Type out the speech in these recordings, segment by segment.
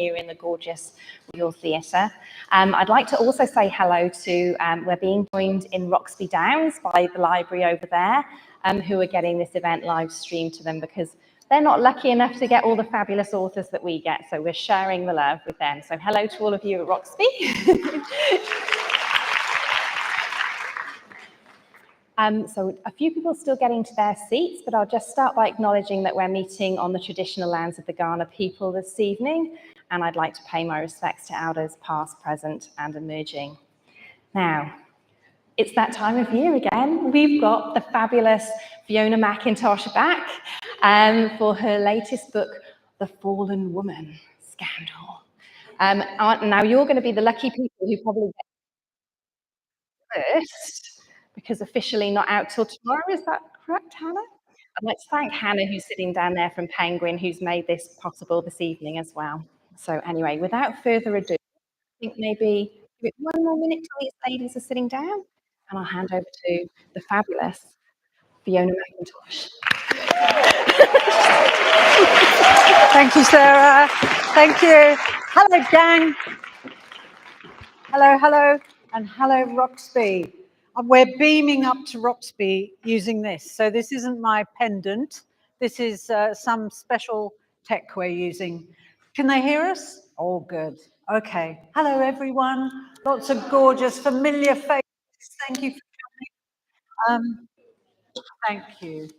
here in the gorgeous Regal Theatre. I'd like to also say hello to, we're being joined in Roxby Downs by the library over there, who are getting this event live streamed to them because they're not lucky enough to get all the fabulous authors that we get, so we're sharing the love with them. So hello to all of you at Roxby. So a few people are still getting to their seats, but I'll just start by acknowledging that we're meeting on the traditional lands of the Kaurna people this evening, and I'd like to pay my respects to elders past, present, and emerging. Now, it's that time of year again. We've got the fabulous Fiona McIntosh back for her latest book, The Fallen Woman Scandal. Now, you're going to be the lucky people who probably get first, because officially not out till tomorrow. Is that correct, Hannah? I'd like to thank Hannah, who's sitting down there from Penguin, who's made this possible this evening as well. So anyway, without further ado, I think maybe give it 1 more minute till these ladies are sitting down, and I'll hand over to the fabulous Fiona McIntosh. Thank you, Sarah. Thank you. Hello, gang. Hello, hello, and hello, Roxby. We're beaming up to Roxby using this. So this isn't my pendant. This is some special tech we're using. Can they hear us? Oh, good. Okay. Hello, everyone. Lots of gorgeous, familiar faces. Thank you for coming. Thank you.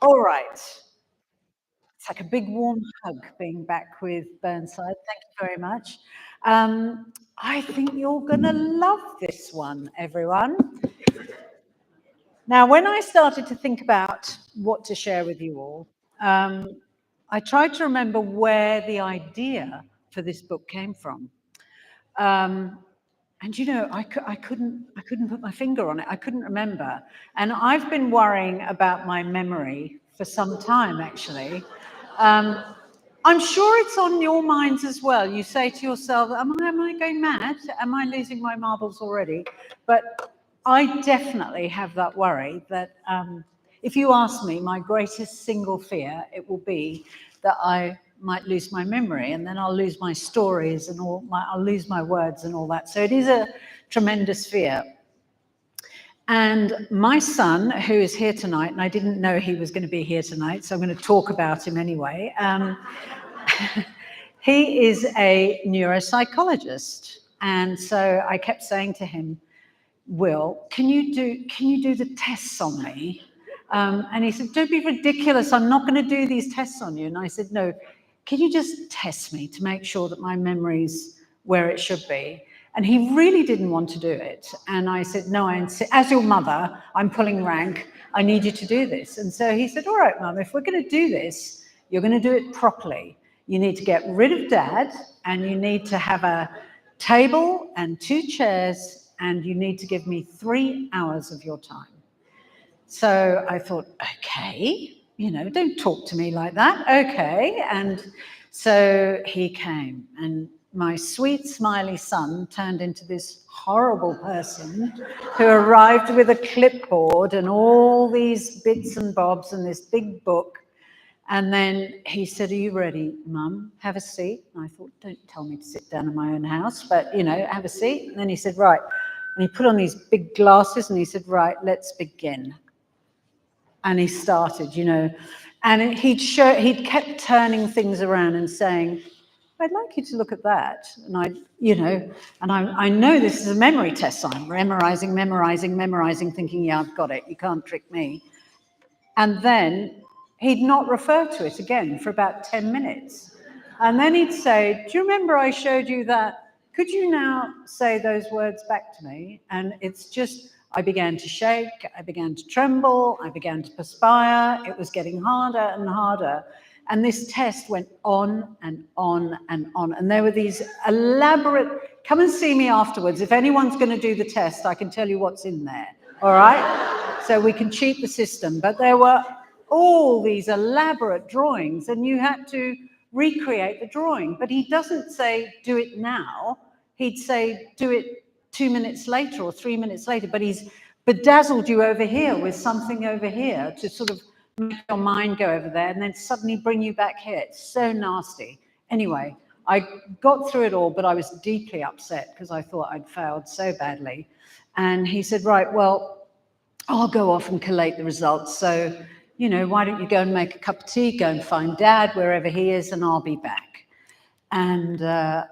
All right. It's like a big warm hug being back with Burnside. Thank you very much. I think you're going to love this one, everyone. Now, when I started to think about what to share with you all, I tried to remember where the idea for this book came from. And you know, I couldn't put my finger on it. I couldn't remember. And I've been worrying about my memory for some time, actually. I'm sure it's on your minds as well. You say to yourself, am I going mad? Am I losing my marbles already? But I definitely have that worry that if you ask me, my greatest single fear, it will be that I might lose my memory, and then I'll lose my stories and I'll lose my words and all that. So it is a tremendous fear. And my son, who is here tonight, and I didn't know he was going to be here tonight, so I'm going to talk about him anyway. He is a neuropsychologist. And so I kept saying to him, Will, can you do the tests on me? And he said, don't be ridiculous. I'm not going to do these tests on you. And I said, no, can you just test me to make sure that my memory's where it should be? And he really didn't want to do it. And I said, no, as your mother, I'm pulling rank. I need you to do this. And so he said, all right, Mum, if we're going to do this, you're going to do it properly. You need to get rid of Dad, and you need to have a table and 2 chairs, and you need to give me 3 hours of your time. So I thought, okay, you know, don't talk to me like that. Okay. And so he came, and my sweet, smiley son turned into this horrible person who arrived with a clipboard and all these bits and bobs and this big book. And then he said, are you ready, Mum? Have a seat. And I thought, don't tell me to sit down in my own house, but, you know, have a seat. And then he said, right. And he put on these big glasses and he said, right, let's begin. And he started, you know, and he'd kept turning things around and saying, I'd like you to look at that. And I know this is a memory test. So I'm memorizing, thinking, yeah, I've got it. You can't trick me. And then he'd not refer to it again for about 10 minutes. And then he'd say, do you remember I showed you that? Could you now say those words back to me? And it's just, I began to shake, I began to tremble, I began to perspire. It was getting harder and harder. And this test went on and on and on. And there were these elaborate, come and see me afterwards. If anyone's going to do the test, I can tell you what's in there. All right? So we can cheat the system. But there were all these elaborate drawings, and you had to recreate the drawing. But he doesn't say, do it now. He'd say, do it 2 minutes later or 3 minutes later. But he's bedazzled you over here with something over here to sort of make your mind go over there and then suddenly bring you back here. It's so nasty. Anyway, I got through it all, but I was deeply upset because I thought I'd failed so badly. And he said, right, well, I'll go off and collate the results. So, you know, why don't you go and make a cup of tea, go and find Dad wherever he is, and I'll be back. And I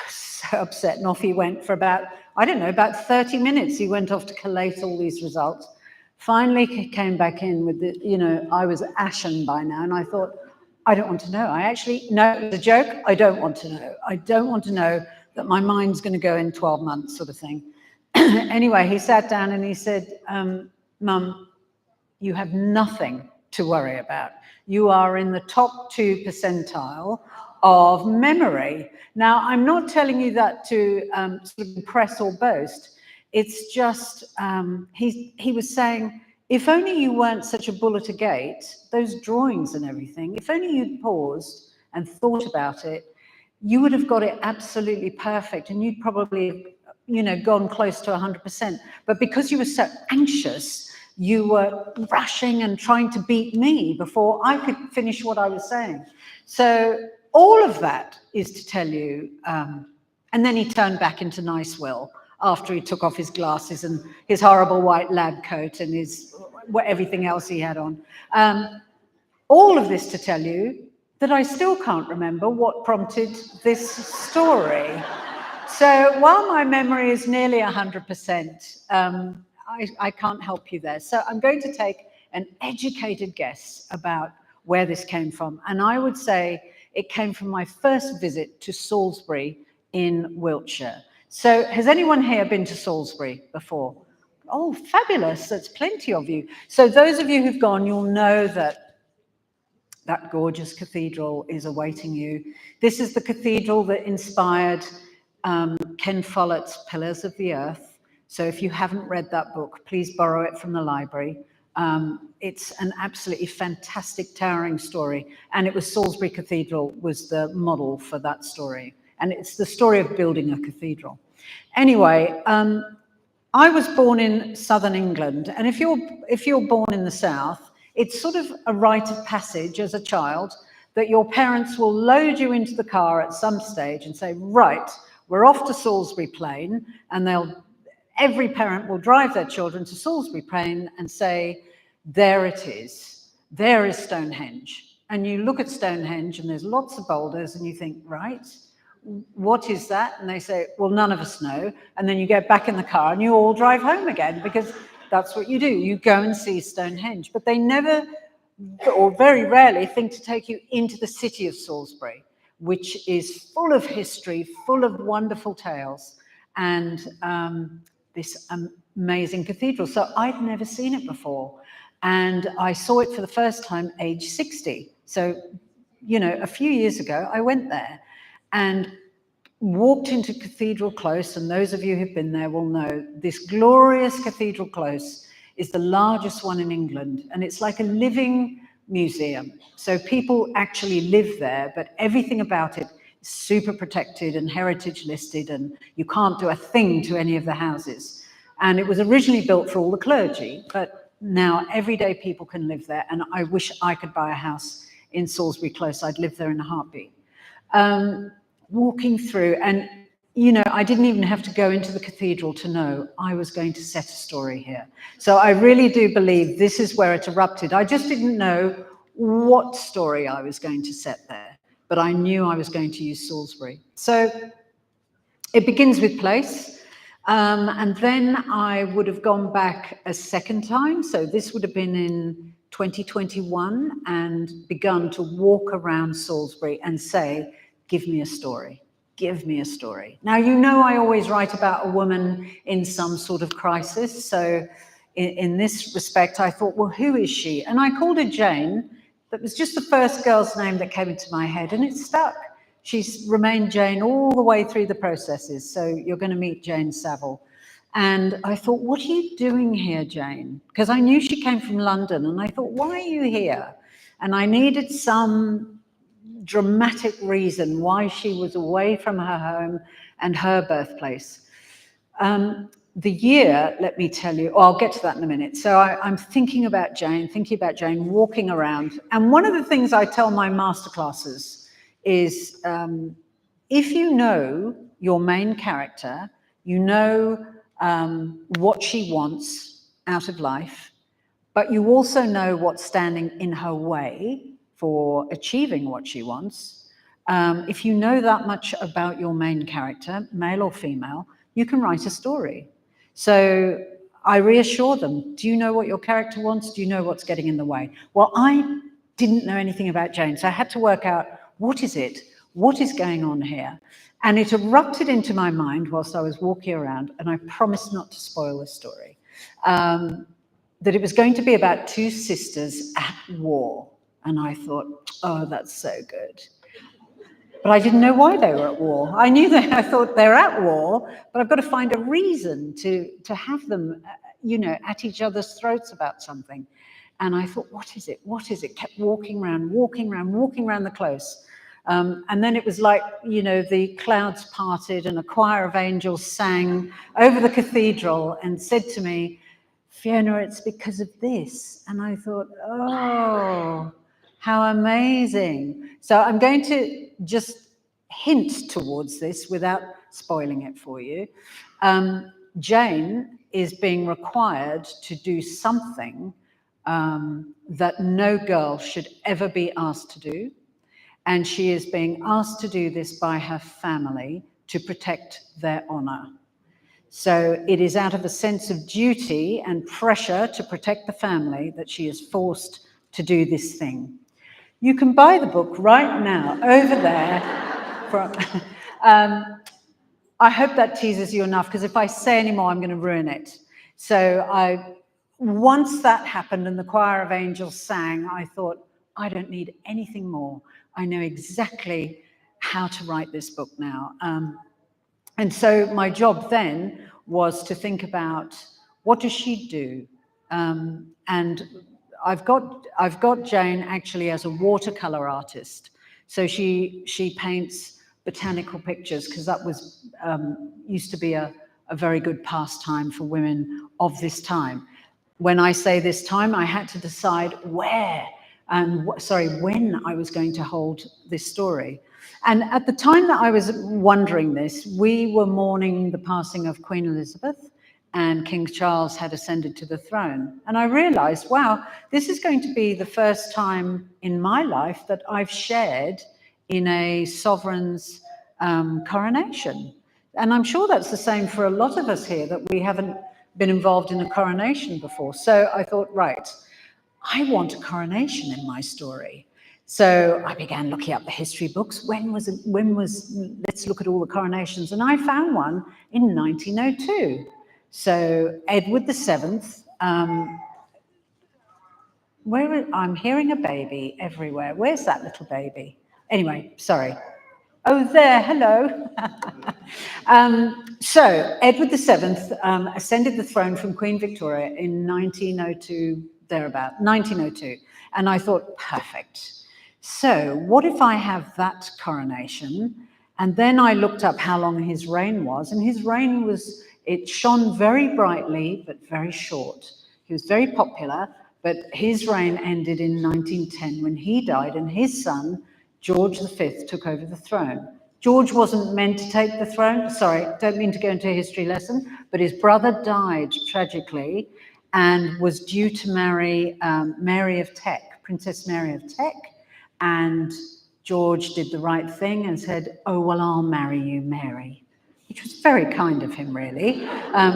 was so upset, and off he went for about, I don't know, about 30 minutes. He went off to collate all these results. Finally, he came back in with the, you know, I was ashen by now, and I thought, I don't want to know. No, it was a joke. I don't want to know. I don't want to know that my mind's going to go in 12 months sort of thing. Anyway, he sat down and he said, Mum, you have nothing to worry about. You are in the top 2 percentile of memory. Now, I'm not telling you that to sort of impress or boast. It's just, he was saying, if only you weren't such a bull at a gate, those drawings and everything, if only you'd paused and thought about it, you would have got it absolutely perfect, and you'd probably, you know, gone close to 100%. But because you were so anxious, you were rushing and trying to beat me before I could finish what I was saying. So all of that is to tell you, and then he turned back into nice Will after he took off his glasses and his horrible white lab coat and his everything else he had on. All of this to tell you that I still can't remember what prompted this story. So while my memory is nearly 100%, I can't help you there. So I'm going to take an educated guess about where this came from. And I would say it came from my first visit to Salisbury in Wiltshire. So has anyone here been to Salisbury before? Oh, fabulous. That's plenty of you. So those of you who've gone, you'll know that that gorgeous cathedral is awaiting you. This is the cathedral that inspired Ken Follett's Pillars of the Earth. So if you haven't read that book, please borrow it from the library. It's an absolutely fantastic, towering story. And it was Salisbury Cathedral was the model for that story. And it's the story of building a cathedral. Anyway, I was born in southern England. And if you're born in the south, it's sort of a rite of passage as a child that your parents will load you into the car at some stage and say, right, we're off to Salisbury Plain. And every parent will drive their children to Salisbury Plain and say, there it is. There is Stonehenge. And you look at Stonehenge and there's lots of boulders and you think, right, what is that? And they say, well, none of us know. And then you get back in the car and you all drive home again because that's what you do. You go and see Stonehenge. But they never, or very rarely, think to take you into the city of Salisbury, which is full of history, full of wonderful tales, and this amazing cathedral. So I'd never seen it before. And I saw it for the first time age 60. So, you know, a few years ago, I went there and walked into Cathedral Close, and those of you who've been there will know this glorious Cathedral Close is the largest one in England, and it's like a living museum. So people actually live there, but everything about it is super protected and heritage listed, and you can't do a thing to any of the houses. And it was originally built for all the clergy, but now everyday people can live there, and I wish I could buy a house in Salisbury Close. I'd live there in a heartbeat. Walking through, and you know, I didn't even have to go into the cathedral to know I was going to set a story here. So I really do believe this is where it erupted. I just didn't know what story I was going to set there, but I knew I was going to use Salisbury. So it begins with place, and then I would have gone back a second time. So this would have been in 2021 and begun to walk around Salisbury and say, give me a story, give me a story. Now, you know, I always write about a woman in some sort of crisis. So in this respect, I thought, well, who is she? And I called her Jane. That was just the first girl's name that came into my head, and it stuck. She's remained Jane all the way through the processes. So you're going to meet Jane Saville. And I thought, what are you doing here, Jane? Because I knew she came from London, and I thought, why are you here? And I needed some dramatic reason why she was away from her home and her birthplace. The year, let me tell you, I'll get to that in a minute. So I'm thinking about Jane, walking around. And one of the things I tell my masterclasses is if you know your main character, you know what she wants out of life, but you also know what's standing in her way for achieving what she wants. If you know that much about your main character, male or female, you can write a story. So I reassure them, do you know what your character wants? Do you know what's getting in the way? Well, I didn't know anything about Jane, so I had to work out, what is it? What is going on here? And it erupted into my mind whilst I was walking around, and I promised not to spoil the story, that it was going to be about two sisters at war. And I thought, oh, that's so good. But I didn't know why they were at war. I thought they're at war, but I've got to find a reason to have them, at each other's throats about something. And I thought, what is it? What is it? Kept walking around the close. And then it was like, the clouds parted and a choir of angels sang over the cathedral and said to me, Fiona, it's because of this. And I thought, oh, how amazing. So I'm going to just hint towards this without spoiling it for you. Jane is being required to do something that no girl should ever be asked to do. And she is being asked to do this by her family to protect their honor. So it is out of a sense of duty and pressure to protect the family that she is forced to do this thing. You can buy the book right now over there. I hope that teases you enough, because if I say any more, I'm going to ruin it. So once that happened and the choir of angels sang, I thought, I don't need anything more. I know exactly how to write this book now. And so my job then was to think about, what does she do? And I've got Jane actually as a watercolor artist. So she paints botanical pictures, because that was used to be a very good pastime for women of this time. When I say this time, I had to decide when I was going to hold this story. And at the time that I was wondering this, we were mourning the passing of Queen Elizabeth, and King Charles had ascended to the throne. And I realized, wow, this is going to be the first time in my life that I've shared in a sovereign's coronation. And I'm sure that's the same for a lot of us here, that we haven't been involved in a coronation before. So I thought, right, I want a coronation in my story. So I began looking up the history books. Let's look at all the coronations. And I found one in 1902. So Edward VII, I'm hearing a baby everywhere. Where's that little baby? Anyway, sorry. Oh, there, hello. So Edward VII ascended the throne from Queen Victoria in 1902, thereabout, 1902. And I thought, perfect. So what if I have that coronation? And then I looked up how long his reign was, and his reign it shone very brightly, but very short. He was very popular, but his reign ended in 1910 when he died, and his son, George V, took over the throne. George wasn't meant to take the throne. Sorry, don't mean to go into a history lesson, but his brother died tragically and was due to marry Mary of Teck, Princess Mary of Teck. And George did the right thing and said, oh, well, I'll marry you, Mary, which was very kind of him, really,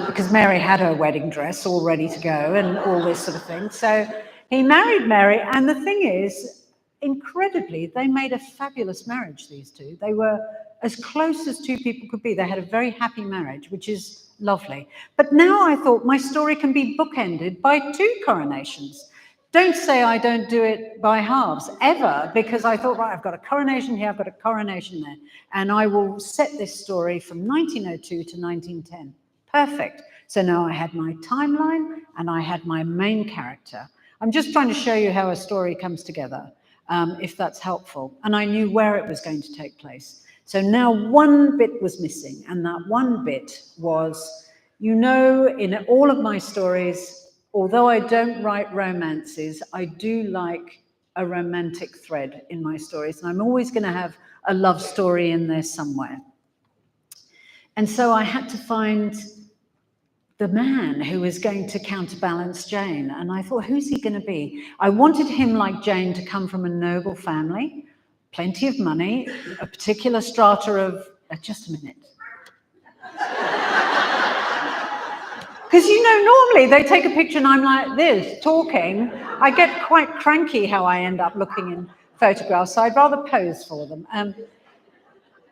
because Mary had her wedding dress all ready to go and all this sort of thing. So he married Mary. And the thing is, incredibly, they made a fabulous marriage, these two. They were as close as two people could be. They had a very happy marriage, which is lovely. But now I thought my story can be bookended by two coronations. Don't say I don't do it by halves, ever, because I thought, right, I've got a coronation here, I've got a coronation there, and I will set this story from 1902 to 1910. Perfect. So now I had my timeline and I had my main character. I'm just trying to show you how a story comes together, if that's helpful. And I knew where it was going to take place. So now one bit was missing, and that one bit was, in all of my stories, although I don't write romances, I do like a romantic thread in my stories, and I'm always going to have a love story in there somewhere. And so I had to find the man who was going to counterbalance Jane. And I thought, who's he going to be? I wanted him, like Jane, to come from a noble family, plenty of money, a particular strata of, just a minute. Because, you know, normally they take a picture and I'm like this, talking. I get quite cranky how I end up looking in photographs, so I'd rather pose for them.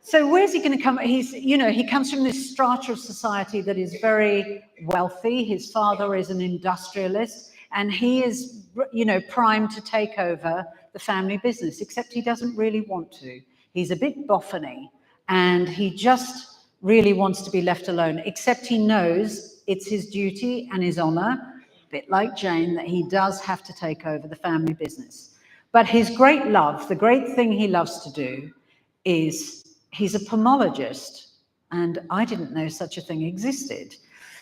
So where's he going to come? He's, you know, he comes from this strata of society that is very wealthy. His father is an industrialist, and he is, you know, primed to take over the family business, except he doesn't really want to. He's a bit boffiny, and he just really wants to be left alone, except he knows it's his duty and his honor, a bit like Jane, that he does have to take over the family business. But his great love, the great thing he loves to do, is he's a pomologist, and I didn't know such a thing existed.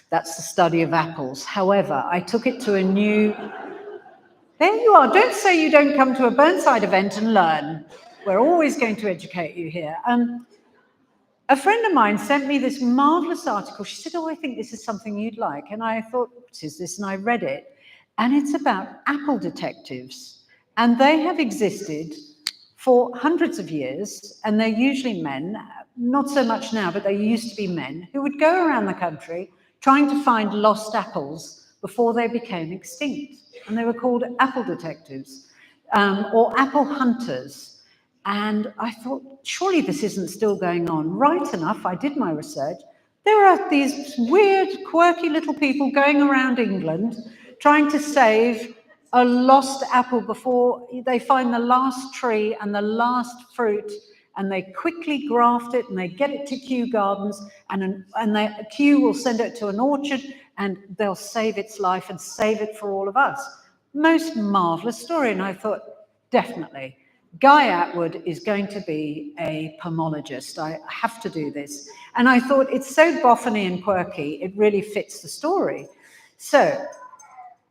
That's the study of apples. However, I took it to a new... There you are. Don't say you don't come to a Burnside event and learn. We're always going to educate you here. A friend of mine sent me this marvelous article. She said, oh, I think this is something you'd like. And I thought, what is this? And I read it. And it's about apple detectives. And they have existed for hundreds of years, and they're usually men, not so much now, but they used to be men, who would go around the country trying to find lost apples before they became extinct. And they were called apple detectives, or apple hunters. And I thought, surely this isn't still going on. Right enough, I did my research. There are these weird, quirky little people going around England trying to save a lost apple before they find the last tree and the last fruit, and they quickly graft it and they get it to Kew Gardens, and Kew will send it to an orchard and they'll save its life and save it for all of us. Most marvelous story. And I thought, definitely, Guy Atwood is going to be a pomologist. I have to do this. And I thought, it's so boffiny and quirky, it really fits the story. So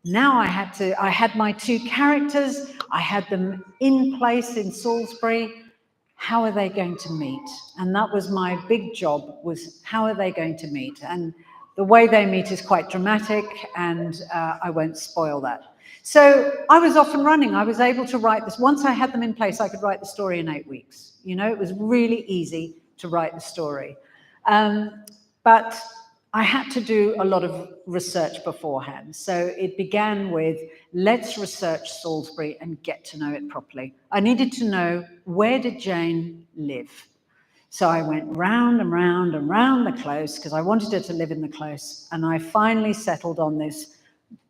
now I had my two characters, I had them in place in Salisbury. How are they going to meet? And that was my big job, was how are they going to meet? And the way they meet is quite dramatic, and I won't spoil that. So I was off and running. I was able to write this. Once I had them in place, I could write the story in 8 weeks. You know, it was really easy to write the story. But I had to do a lot of research beforehand. So it began with, let's research Salisbury and get to know it properly. I needed to know, where did Jane live? So I went round and round and round the close, because I wanted her to live in the close. And I finally settled on this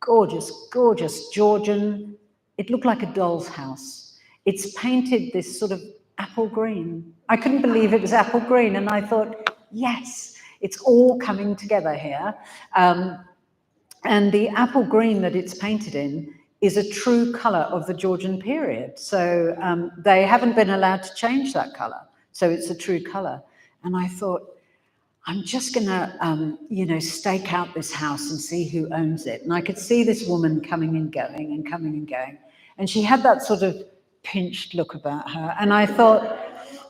gorgeous, gorgeous Georgian. It looked like a doll's house. It's painted this sort of apple green. I couldn't believe it was apple green. And I thought, yes, it's all coming together here. And the apple green that it's painted in is a true colour of the Georgian period. So they haven't been allowed to change that colour. So it's a true colour. And I thought, I'm just going to, you know, stake out this house and see who owns it. And I could see this woman coming and going and coming and going. And she had that sort of pinched look about her. And I thought,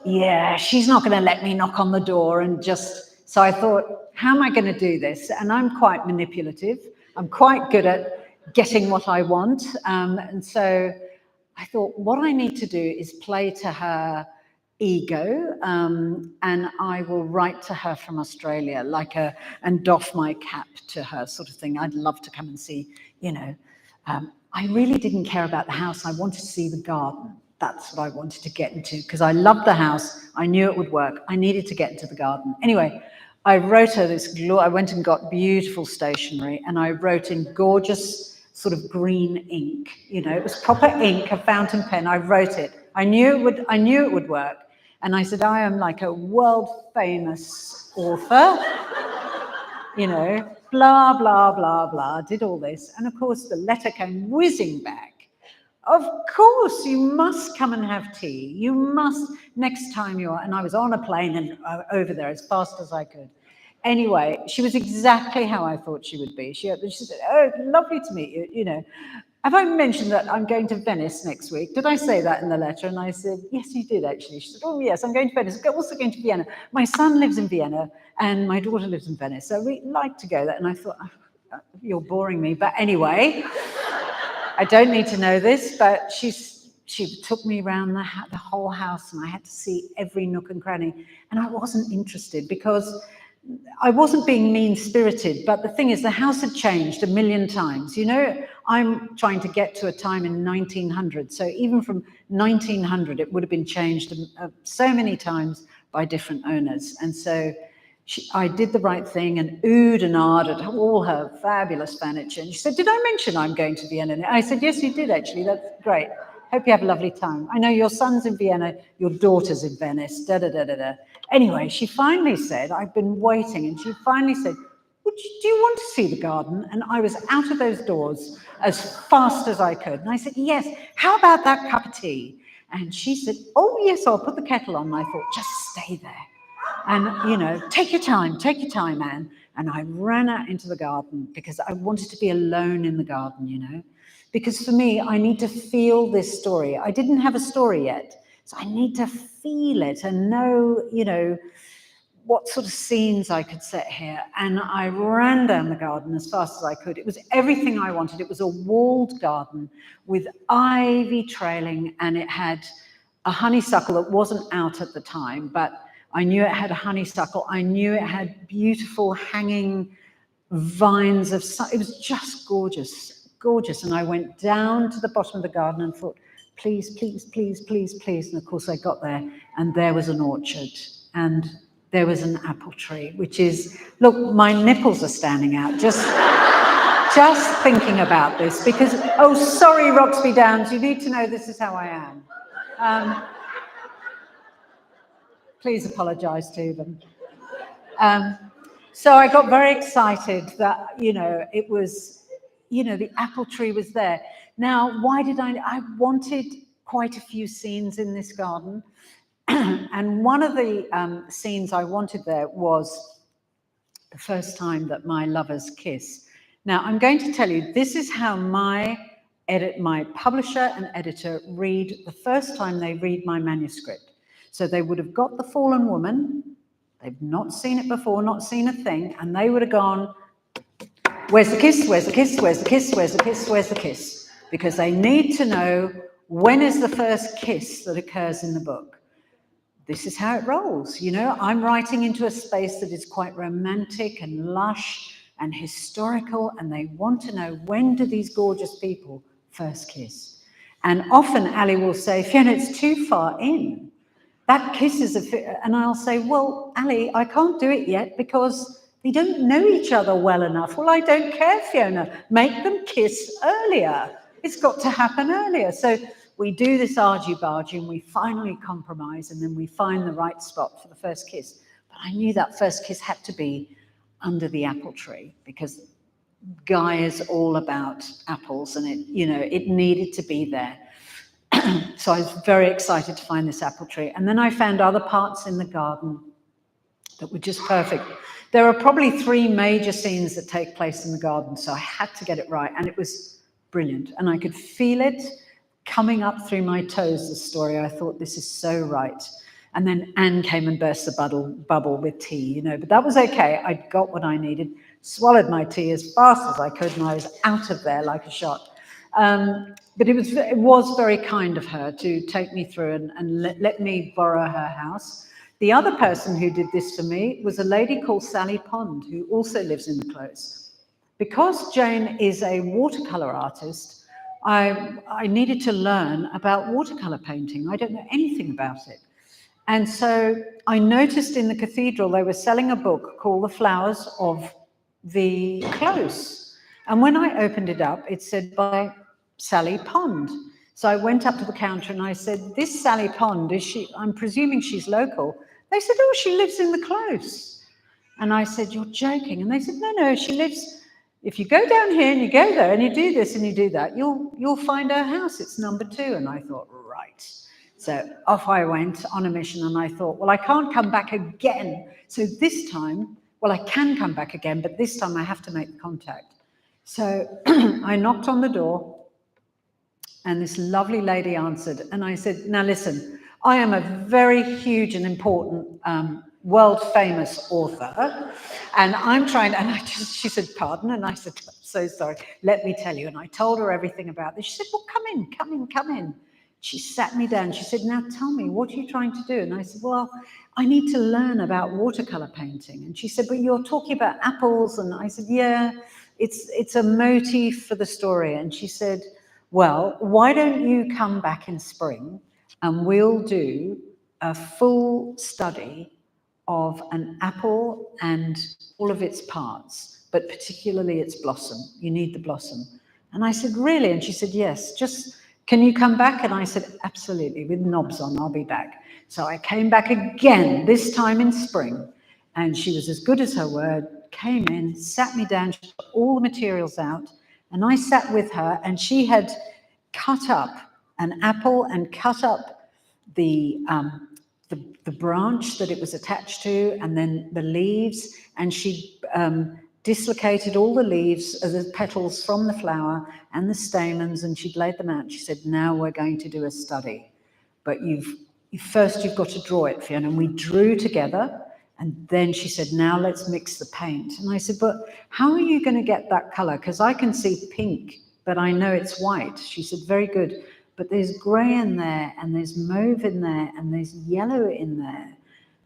yeah, she's not going to let me knock on the door and just... So I thought, how am I going to do this? And I'm quite manipulative. I'm quite good at getting what I want. And so I thought, what I need to do is play to her ego, and I will write to her from Australia, like and doff my cap to her sort of thing. I'd love to come and see, you know. I really didn't care about the house. I wanted to see the garden. That's what I wanted to get into, because I loved the house. I knew it would work. I needed to get into the garden. Anyway, I wrote her this, I went and got beautiful stationery, and I wrote in gorgeous sort of green ink. You know, it was proper ink, a fountain pen. I wrote it. I knew it would work. And I said, I am like a world famous author, you know, blah, blah, blah, blah, did all this. And of course, the letter came whizzing back. Of course, you must come and have tea. You must, next time you're, and I was on a plane and over there as fast as I could. Anyway, she was exactly how I thought she would be. She said, oh, lovely to meet you, you know. have I mentioned that I'm going to Venice next week? Did I say that in the letter? And I said, yes, you did actually. She said, oh yes, I'm going to Venice. I'm also going to Vienna. My son lives in Vienna and my daughter lives in Venice. So we'd like to go there. And I thought, oh, you're boring me. But anyway, I don't need to know this, but she took me around the whole house and I had to see every nook and cranny. And I wasn't interested because I wasn't being mean-spirited, but the thing is, the house had changed a million times. You know, I'm trying to get to a time in 1900, so even from 1900, it would have been changed so many times by different owners. And so I did the right thing and oohed and ahed at all her fabulous furniture. And she said, did I mention I'm going to Vienna? And I said, yes, you did, actually. That's great. Hope you have a lovely time. I know your son's in Vienna, your daughter's in Venice, da-da-da-da-da. Anyway, she finally said, I've been waiting, and she finally said, do you want to see the garden? And I was out of those doors as fast as I could. And I said, yes, how about that cup of tea? And she said, oh, yes, I'll put the kettle on. And I thought, just stay there. And, you know, take your time, Anne. And I ran out into the garden because I wanted to be alone in the garden, you know. Because for me, I need to feel this story. I didn't have a story yet, so I need to feel it and know, you know, what sort of scenes I could set here. And I ran down the garden as fast as I could. It was everything I wanted. It was a walled garden with ivy trailing, and it had a honeysuckle that wasn't out at the time, but I knew it had a honeysuckle. I knew it had beautiful hanging vines of sun. It was just gorgeous. Gorgeous. And I went down to the bottom of the garden and thought, please, please, please, please, please. And of course I got there and there was an orchard and there was an apple tree, which is, look, my nipples are standing out just thinking about this because, oh, sorry, Roxby Downs, you need to know this is how I am. Please apologize to them. So I got very excited that, you know, it was, you know, the apple tree was there. Now, why did I wanted quite a few scenes in this garden. And one of the scenes I wanted there was the first time that my lovers kiss. Now, I'm going to tell you, this is how my publisher and editor read the first time they read my manuscript. So they would have got The Fallen Woman. They've not seen it before, not seen a thing, and they would have gone, where's the kiss, where's the kiss, where's the kiss, where's the kiss, where's the kiss? Because they need to know when is the first kiss that occurs in the book. This is how it rolls, you know. I'm writing into a space that is quite romantic and lush and historical, and they want to know, when do these gorgeous people first kiss? And often Ali will say, Fiona, it's too far in. That kiss is and I'll say, well, Ali, I can't do it yet because they don't know each other well enough. Well, I don't care, Fiona. Make them kiss earlier. It's got to happen earlier. So we do this argy-bargy and we finally compromise and then we find the right spot for the first kiss. But I knew that first kiss had to be under the apple tree because Guy is all about apples and it, you know, it needed to be there. So I was very excited to find this apple tree. And then I found other parts in the garden that were just perfect. There are probably 3 major scenes that take place in the garden, so I had to get it right. And it was brilliant. And I could feel it coming up through my toes, the story. I thought, this is so right. And then Anne came and burst the bubble with tea, you know, but that was okay. I got what I needed, swallowed my tea as fast as I could, and I was out of there like a shot. But it was very kind of her to take me through and let me borrow her house. The other person who did this for me was a lady called Sally Pond, who also lives in the Close. Because Jane is a watercolor artist, I needed to learn about watercolor painting. I don't know anything about it. And so I noticed in the cathedral they were selling a book called The Flowers of the Close. And when I opened it up, it said by Sally Pond. So I went up to the counter and I said, this Sally Pond, is she? I'm presuming she's local. They said, oh, she lives in the Close. And I said, you're joking. And they said, no, she lives, if you go down here and you go there and you do this and you do that, you'll find her house. It's number 2. And I thought, right. So off I went on a mission and I thought, well, I can't come back again. So this time, well, I can come back again, but this time I have to make the contact. So I knocked on the door And this lovely lady answered, and I said, now listen, I am a very huge and important world famous author, and I'm trying, and she said, pardon, and I said, I'm so sorry, let me tell you. And I told her everything about this. She said, well, come in, come in, come in. She sat me down. She said, now tell me, what are you trying to do? And I said, well, I need to learn about watercolor painting. And she said, but you're talking about apples. And I said, yeah, it's a motif for the story. And she said, well, why don't you come back in spring and we'll do a full study of an apple and all of its parts, but particularly its blossom. You need the blossom. And I said, really? And she said, yes, just, can you come back? And I said, absolutely, with knobs on, I'll be back. So I came back again, this time in spring, and she was as good as her word, came in, sat me down, she put all the materials out, and I sat with her, and she had cut up an apple and cut up the branch that it was attached to, and then the leaves, and she dislocated all the leaves, the petals from the flower and the stamens, and she'd laid them out. She said, now we're going to do a study, but first you've got to draw it, Fiona. And we drew together, and then she said, now let's mix the paint. And I said, but how are you going to get that color? Because I can see pink, but I know it's white. She said, very good. But there's grey in there, and there's mauve in there, and there's yellow in there.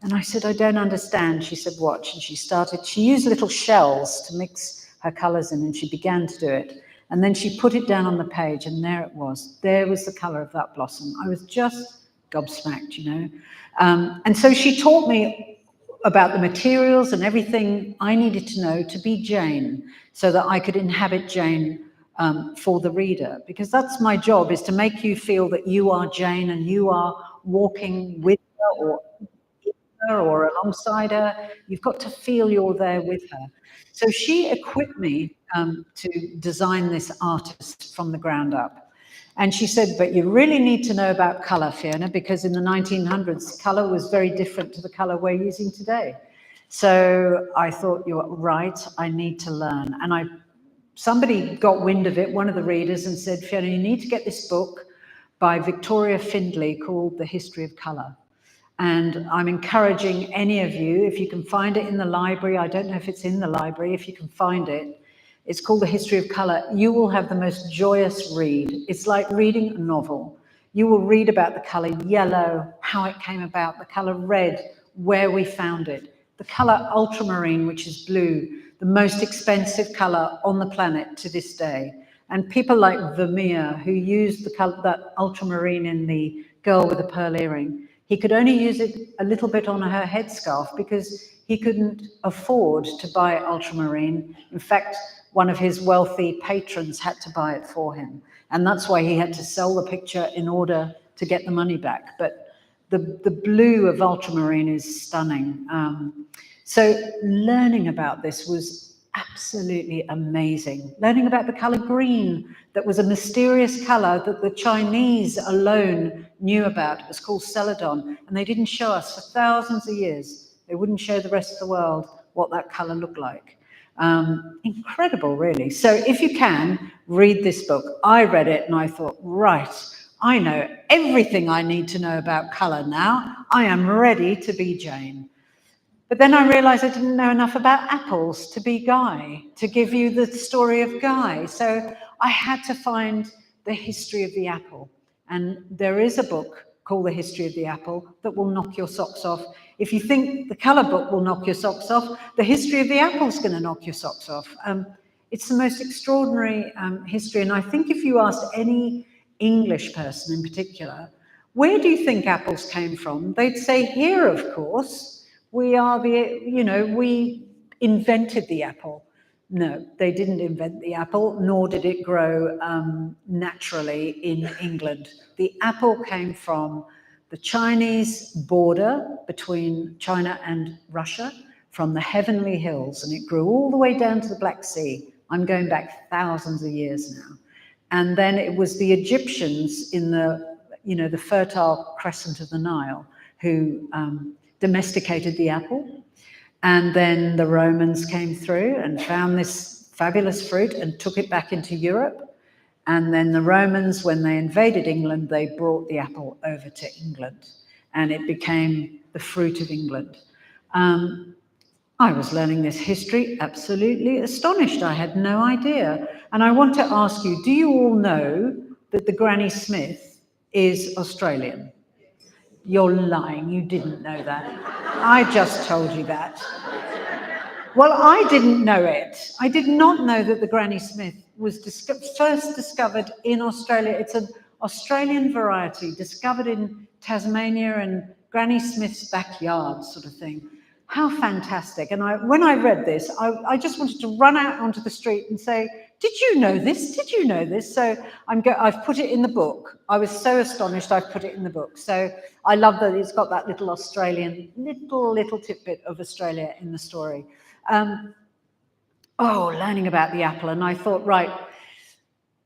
And I said, I don't understand. She said, watch. And she used little shells to mix her colours in, and she began to do it. And then she put it down on the page, and there it was. There was the colour of that blossom. I was just gobsmacked, you know. And so she taught me about the materials and everything I needed to know to be Jane, so that I could inhabit Jane for the reader, because that's my job, is to make you feel that you are Jane and you are walking with her or in her or alongside her. You've got to feel you're there with her. So she equipped me to design this artist from the ground up. And she said, but you really need to know about colour, Fiona, because in the 1900s, colour was very different to the colour we're using today. So I thought, you're right, I need to learn. And somebody got wind of it, one of the readers, and said, Fiona, you need to get this book by Victoria Findlay called The History of Colour. And I'm encouraging any of you, if you can find it in the library, I don't know if it's in the library, if you can find it, it's called The History of Colour. You will have the most joyous read. It's like reading a novel. You will read about the colour yellow, how it came about, the colour red, where we found it, the colour ultramarine, which is blue, the most expensive colour on the planet to this day. And people like Vermeer, who used that ultramarine in The Girl with the Pearl Earring, he could only use it a little bit on her headscarf because he couldn't afford to buy ultramarine. In fact, one of his wealthy patrons had to buy it for him. And that's why he had to sell the picture in order to get the money back. But the blue of ultramarine is stunning. So learning about this was absolutely amazing. Learning about the color green, that was a mysterious color that the Chinese alone knew about. It was called celadon, and they didn't show us for thousands of years. They wouldn't show the rest of the world what that color looked like. Incredible, really. So if you can, read this book. I read it and I thought, right, I know everything I need to know about color now. I am ready to be Jane. But then I realized I didn't know enough about apples to be Guy, to give you the story of Guy. So I had to find the history of the apple. And there is a book called The History of the Apple that will knock your socks off. If you think the colour book will knock your socks off, the history of the apple is going to knock your socks off. It's the most extraordinary history. And I think if you asked any English person in particular, where do you think apples came from? They'd say here, of course. We invented the apple. No, they didn't invent the apple, nor did it grow naturally in England. The apple came from the Chinese border between China and Russia, from the Heavenly Hills, and it grew all the way down to the Black Sea. I'm going back thousands of years now. And then it was the Egyptians in the fertile crescent of the Nile who domesticated the apple. And then the Romans came through and found this fabulous fruit and took it back into Europe. And then the Romans, when they invaded England, they brought the apple over to England, and it became the fruit of England. I was learning this history absolutely astonished. I had no idea. And I want to ask you, do you all know that the Granny Smith is Australian? You're lying, you didn't know that. I just told you that. Well, I didn't know it. I did not know that the Granny Smith was first discovered in Australia. It's an Australian variety discovered in Tasmania and Granny Smith's backyard sort of thing. How fantastic. And when I read this, I just wanted to run out onto the street and say, did you know this? Did you know this? So I've put it in the book. I was so astonished I've put it in the book. So I love that it's got that little Australian, little tidbit of Australia in the story. Learning about the apple. And I thought, right,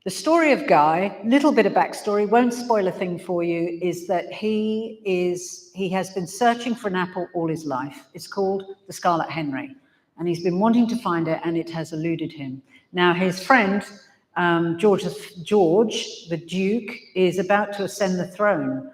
the story of Guy, little bit of backstory, won't spoil a thing for you, is that he has been searching for an apple all his life. It's called the Scarlet Henry, and he's been wanting to find it, and it has eluded him. Now, his friend, George, the Duke, is about to ascend the throne,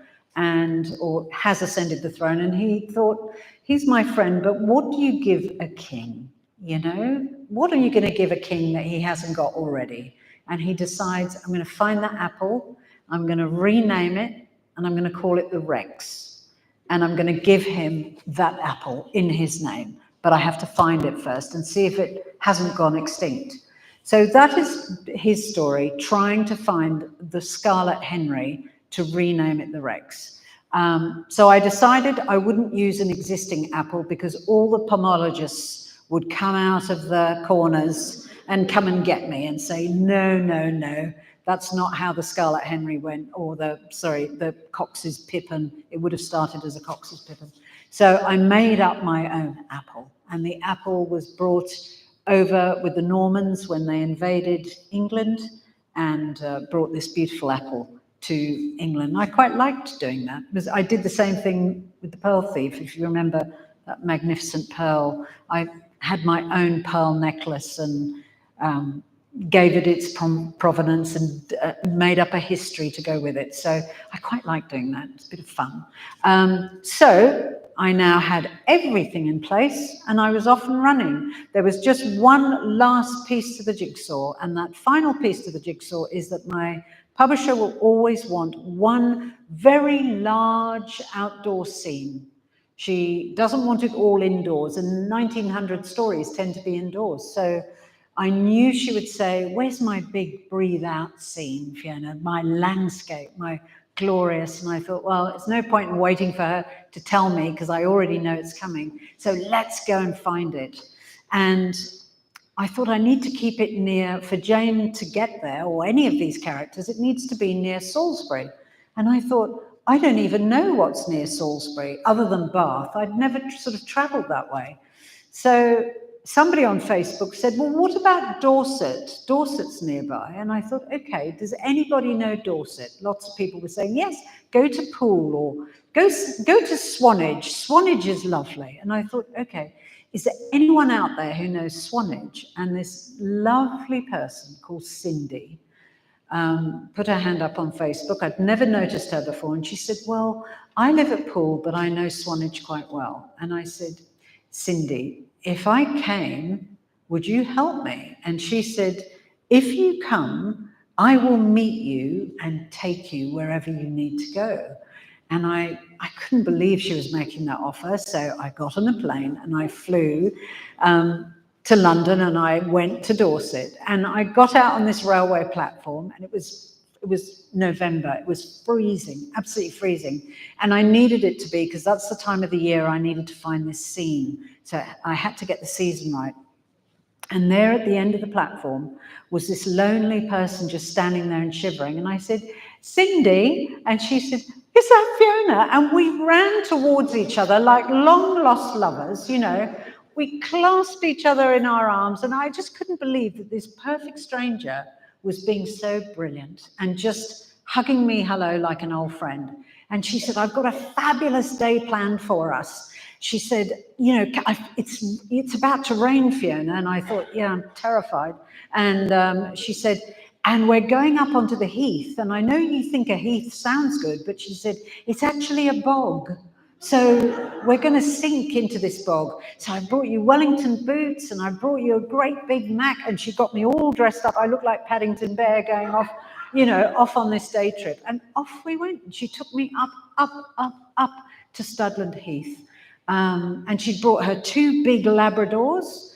or has ascended the throne, and he thought, he's my friend, but what do you give a king? You know, what are you going to give a king that he hasn't got already? And he decides, I'm going to find that apple, I'm going to rename it, and I'm going to call it the Rex. And I'm going to give him that apple in his name. But I have to find it first and see if it hasn't gone extinct. So that is his story, trying to find the Scarlet Henry to rename it the Rex. So I decided I wouldn't use an existing apple because all the pomologists would come out of the corners and come and get me and say, no, that's not how the Scarlet Henry went, or the Cox's Pippin. It would have started as a Cox's Pippin. So I made up my own apple, and the apple was brought over with the Normans when they invaded England and brought this beautiful apple to England. I quite liked doing that because I did the same thing with the Pearl Thief. If you remember that magnificent pearl, I had my own pearl necklace and gave it its provenance and made up a history to go with it. So I quite like doing that. It's a bit of fun. So I now had everything in place and I was off and running. There was just one last piece to the jigsaw, and that final piece to the jigsaw is that my publisher will always want one very large outdoor scene. She doesn't want it all indoors, and 1900 stories tend to be indoors. So I knew she would say, where's my big breathe out scene, Fiona, my landscape, my glorious. And I thought, well, it's no point in waiting for her to tell me because I already know it's coming. So let's go and find it. And I thought I need to keep it near, for Jane to get there, or any of these characters, it needs to be near Salisbury. And I thought, I don't even know what's near Salisbury other than Bath. I'd never sort of travelled that way. So somebody on Facebook said, well, what about Dorset? Dorset's nearby. And I thought, okay, does anybody know Dorset? Lots of people were saying, yes, go to Poole or go to Swanage. Swanage is lovely. And I thought, okay, is there anyone out there who knows Swanage? And this lovely person called Cindy put her hand up on Facebook. I'd never noticed her before. And she said, well, I live at Poole, but I know Swanage quite well. And I said, Cindy, if I came, would you help me? And she said, if you come, I will meet you and take you wherever you need to go. And I couldn't believe she was making that offer. So I got on a plane and I flew to London and I went to Dorset. And I got out on this railway platform, and it was November. It was freezing, absolutely freezing. And I needed it to be, because that's the time of the year I needed to find this scene. So I had to get the season right. And there at the end of the platform was this lonely person just standing there and shivering. And I said, Cindy, and she said, is that Fiona? And we ran towards each other like long lost lovers, you know. We clasped each other in our arms, and I just couldn't believe that this perfect stranger was being so brilliant and just hugging me hello like an old friend. And she said, I've got a fabulous day planned for us. She said, you know, it's about to rain, Fiona. And I thought, yeah, I'm terrified. And she said, And we're going up onto the heath. And I know you think a heath sounds good, but she said, it's actually a bog. So we're going to sink into this bog. So I brought you Wellington boots and I brought you a great big Mac, and she got me all dressed up. I looked like Paddington Bear going off, you know, off on this day trip. And off we went. And she took me up to Studland Heath. And she brought her 2 big Labradors.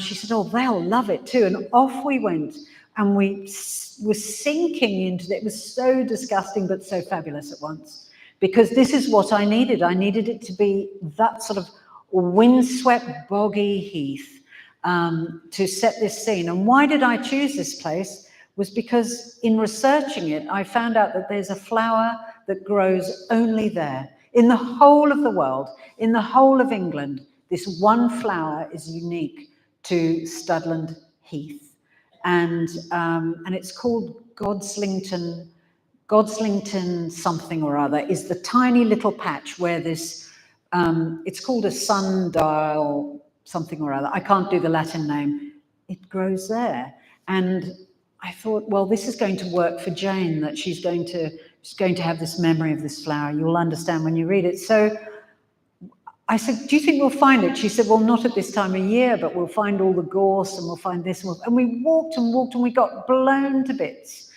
She said, oh, they'll love it too. And off we went. And we were sinking into it. It was so disgusting, but so fabulous at once. Because this is what I needed. I needed it to be that sort of windswept, boggy heath to set this scene. And why did I choose this place? Was because in researching it, I found out that there's a flower that grows only there. In the whole of the world, in the whole of England, this one flower is unique to Studland Heath. And it's called Godslington something or other, is the tiny little patch where this, it's called a sundial something or other. I can't do the Latin name. It grows there. And I thought, well, this is going to work for Jane, that she's going to have this memory of this flower. You'll understand when you read it. So I said, do you think we'll find it? She said, well, not at this time of year, but we'll find all the gorse and we'll find this. And we walked and walked and we got blown to bits.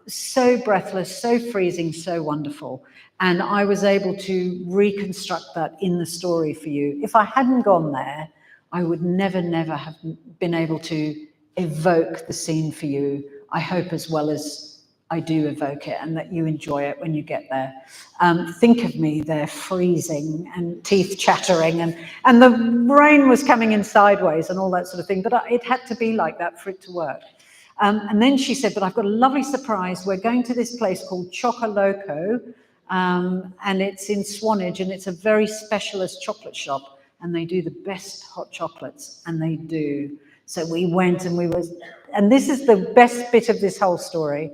So breathless, so freezing, so wonderful. And I was able to reconstruct that in the story for you. If I hadn't gone there, I would never have been able to evoke the scene for you, I hope, as well as I do evoke it, and that you enjoy it when you get there. Think of me there freezing and teeth chattering, and the rain was coming in sideways and all that sort of thing, but it had to be like that for it to work. And then she said, but I've got a lovely surprise. We're going to this place called Chocoloco, and it's in Swanage, and it's a very specialist chocolate shop, and they do the best hot chocolates, and they do. So we went and this is the best bit of this whole story.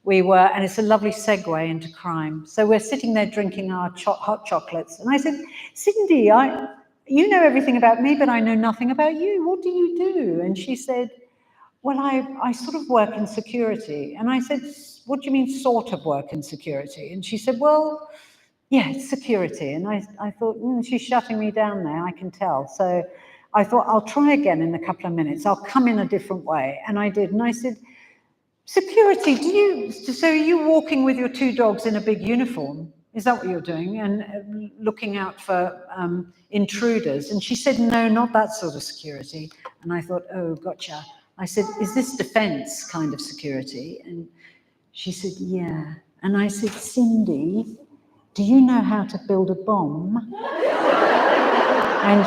And it's a lovely segue into crime. So we're sitting there drinking our hot chocolates. And I said, Cindy, you know everything about me, but I know nothing about you. What do you do? And she said, well, I sort of work in security. And I said, what do you mean sort of work in security? And she said, well, yeah, it's security. And I thought, she's shutting me down there, I can tell. So I thought, I'll try again in a couple of minutes. I'll come in a different way. And I did. And I said, security, so are you walking with your 2 dogs in a big uniform? Is that what you're doing? And looking out for intruders? And she said, no, not that sort of security. And I thought, oh, gotcha. I said, is this defense kind of security? And she said, yeah. And I said, Cindy, do you know how to build a bomb? And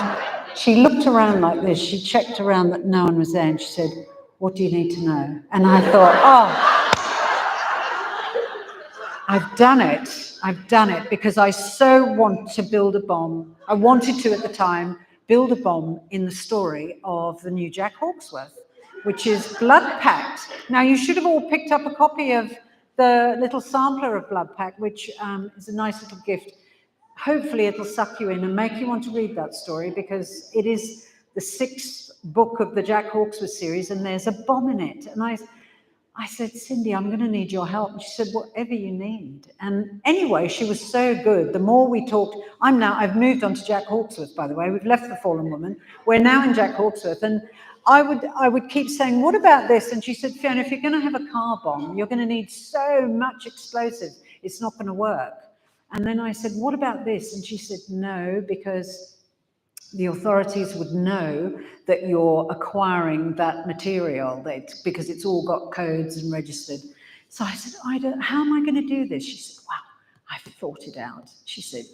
she looked around like this. She checked around that no one was there, and she said, what do you need to know? And I thought, I've done it because I so want to build a bomb. I wanted to, at the time, build a bomb in the story of the new Jack Hawksworth, which is Blood Pact. Now, you should have all picked up a copy of the little sampler of Blood Pact, which is a nice little gift. Hopefully it'll suck you in and make you want to read that story, because it is the 6th book of the Jack Hawksworth series, and there's a bomb in it. And I said, Cindy, I'm going to need your help. And she said, whatever you need. And anyway, she was so good. The more we talked, I've moved on to Jack Hawksworth, by the way. We've left The Fallen Woman. We're now in Jack Hawksworth. And I would keep saying, what about this? And she said, Fiona, if you're going to have a car bomb, you're going to need so much explosive. It's not going to work. And then I said, what about this? And she said, no, because the authorities would know that you're acquiring that material, because it's all got codes and registered. So I said, how am I going to do this? She said, wow, I've thought it out. She said,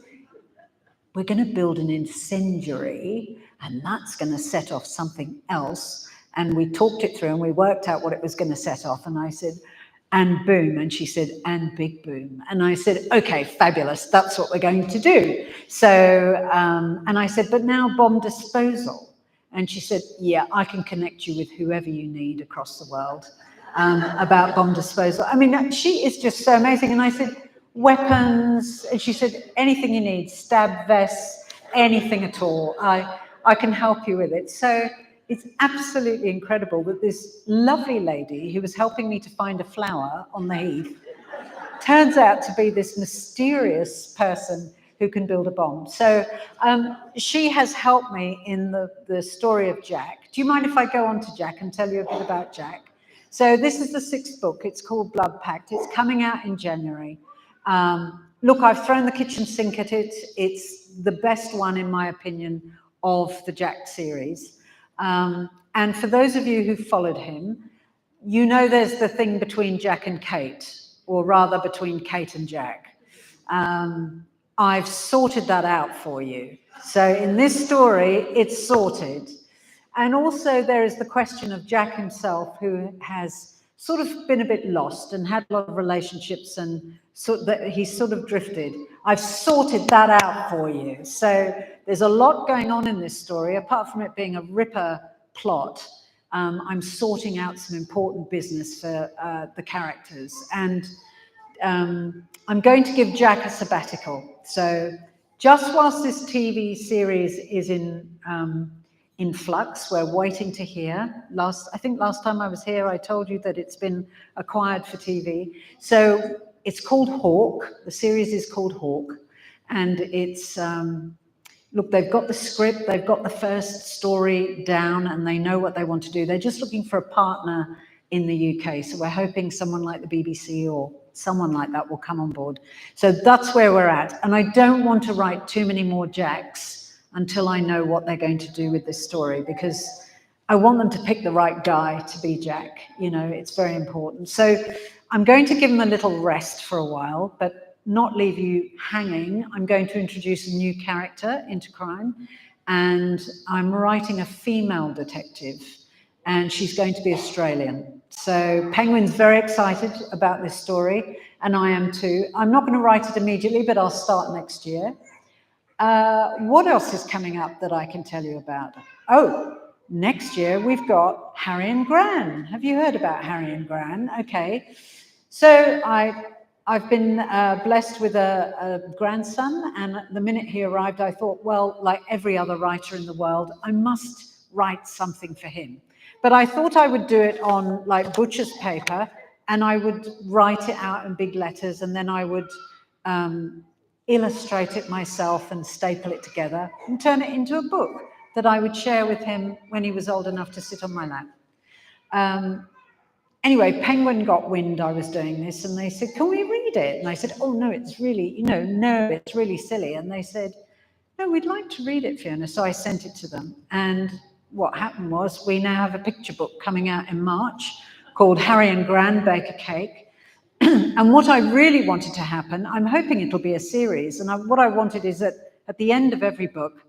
we're going to build an incendiary, and that's going to set off something else. And we talked it through and we worked out what it was going to set off. And I said, and boom. And she said, and big boom. And I said, okay, fabulous. That's what we're going to do. So, and I said, but now bomb disposal. And she said, yeah, I can connect you with whoever you need across the world about bomb disposal. I mean, she is just so amazing. And I said, weapons. And she said, anything you need, stab vests, anything at all. I can help you with it. So it's absolutely incredible that this lovely lady who was helping me to find a flower on the heath turns out to be this mysterious person who can build a bomb. So she has helped me in the story of Jack. Do you mind if I go on to Jack and tell you a bit about Jack? So this is the 6th book. It's called Blood Pact. It's coming out in January. Look, I've thrown the kitchen sink at it. It's the best one, in my opinion, of the Jack series. And for those of you who followed him, you know there's the thing between Jack and Kate, or rather between Kate and Jack. I've sorted that out for you. So in this story, it's sorted. And also there is the question of Jack himself, who has sort of been a bit lost and had a lot of relationships, and he's sort of drifted. I've sorted that out for you. So there's a lot going on in this story, apart from it being a ripper plot. I'm sorting out some important business for the characters. And I'm going to give Jack a sabbatical. So just whilst this TV series is in flux, we're waiting to hear. I think last time I was here, I told you that it's been acquired for TV. So it's called Hawk. The series is called Hawk. And it's, look, they've got the script, they've got the first story down, and they know what they want to do. They're just looking for a partner in the UK. So we're hoping someone like the BBC or someone like that will come on board. So that's where we're at. And I don't want to write too many more Jacks until I know what they're going to do with this story, because I want them to pick the right guy to be Jack. You know, it's very important. So I'm going to give them a little rest for a while, but not leave you hanging. I'm going to introduce a new character into crime, and I'm writing a female detective, and she's going to be Australian. So Penguin's very excited about this story, and I am too. I'm not going to write it immediately, but I'll start next year. What else is coming up that I can tell you about? Oh, next year we've got Harry and Gran. Have you heard about Harry and Gran? Okay. So I've been blessed with a grandson, and the minute he arrived, I thought, well, like every other writer in the world, I must write something for him. But I thought I would do it on like butcher's paper, and I would write it out in big letters, and then I would illustrate it myself and staple it together and turn it into a book that I would share with him when he was old enough to sit on my lap. Anyway, Penguin got wind I was doing this, and they said, can we read it? And I said, oh, no, it's really, no, it's really silly. And they said, no, we'd like to read it, Fiona. So I sent it to them. And what happened was we now have a picture book coming out in March called Harry and Gran Bake a Cake. And what I really wanted to happen, I'm hoping it'll be a series, and what I wanted is that at the end of every book,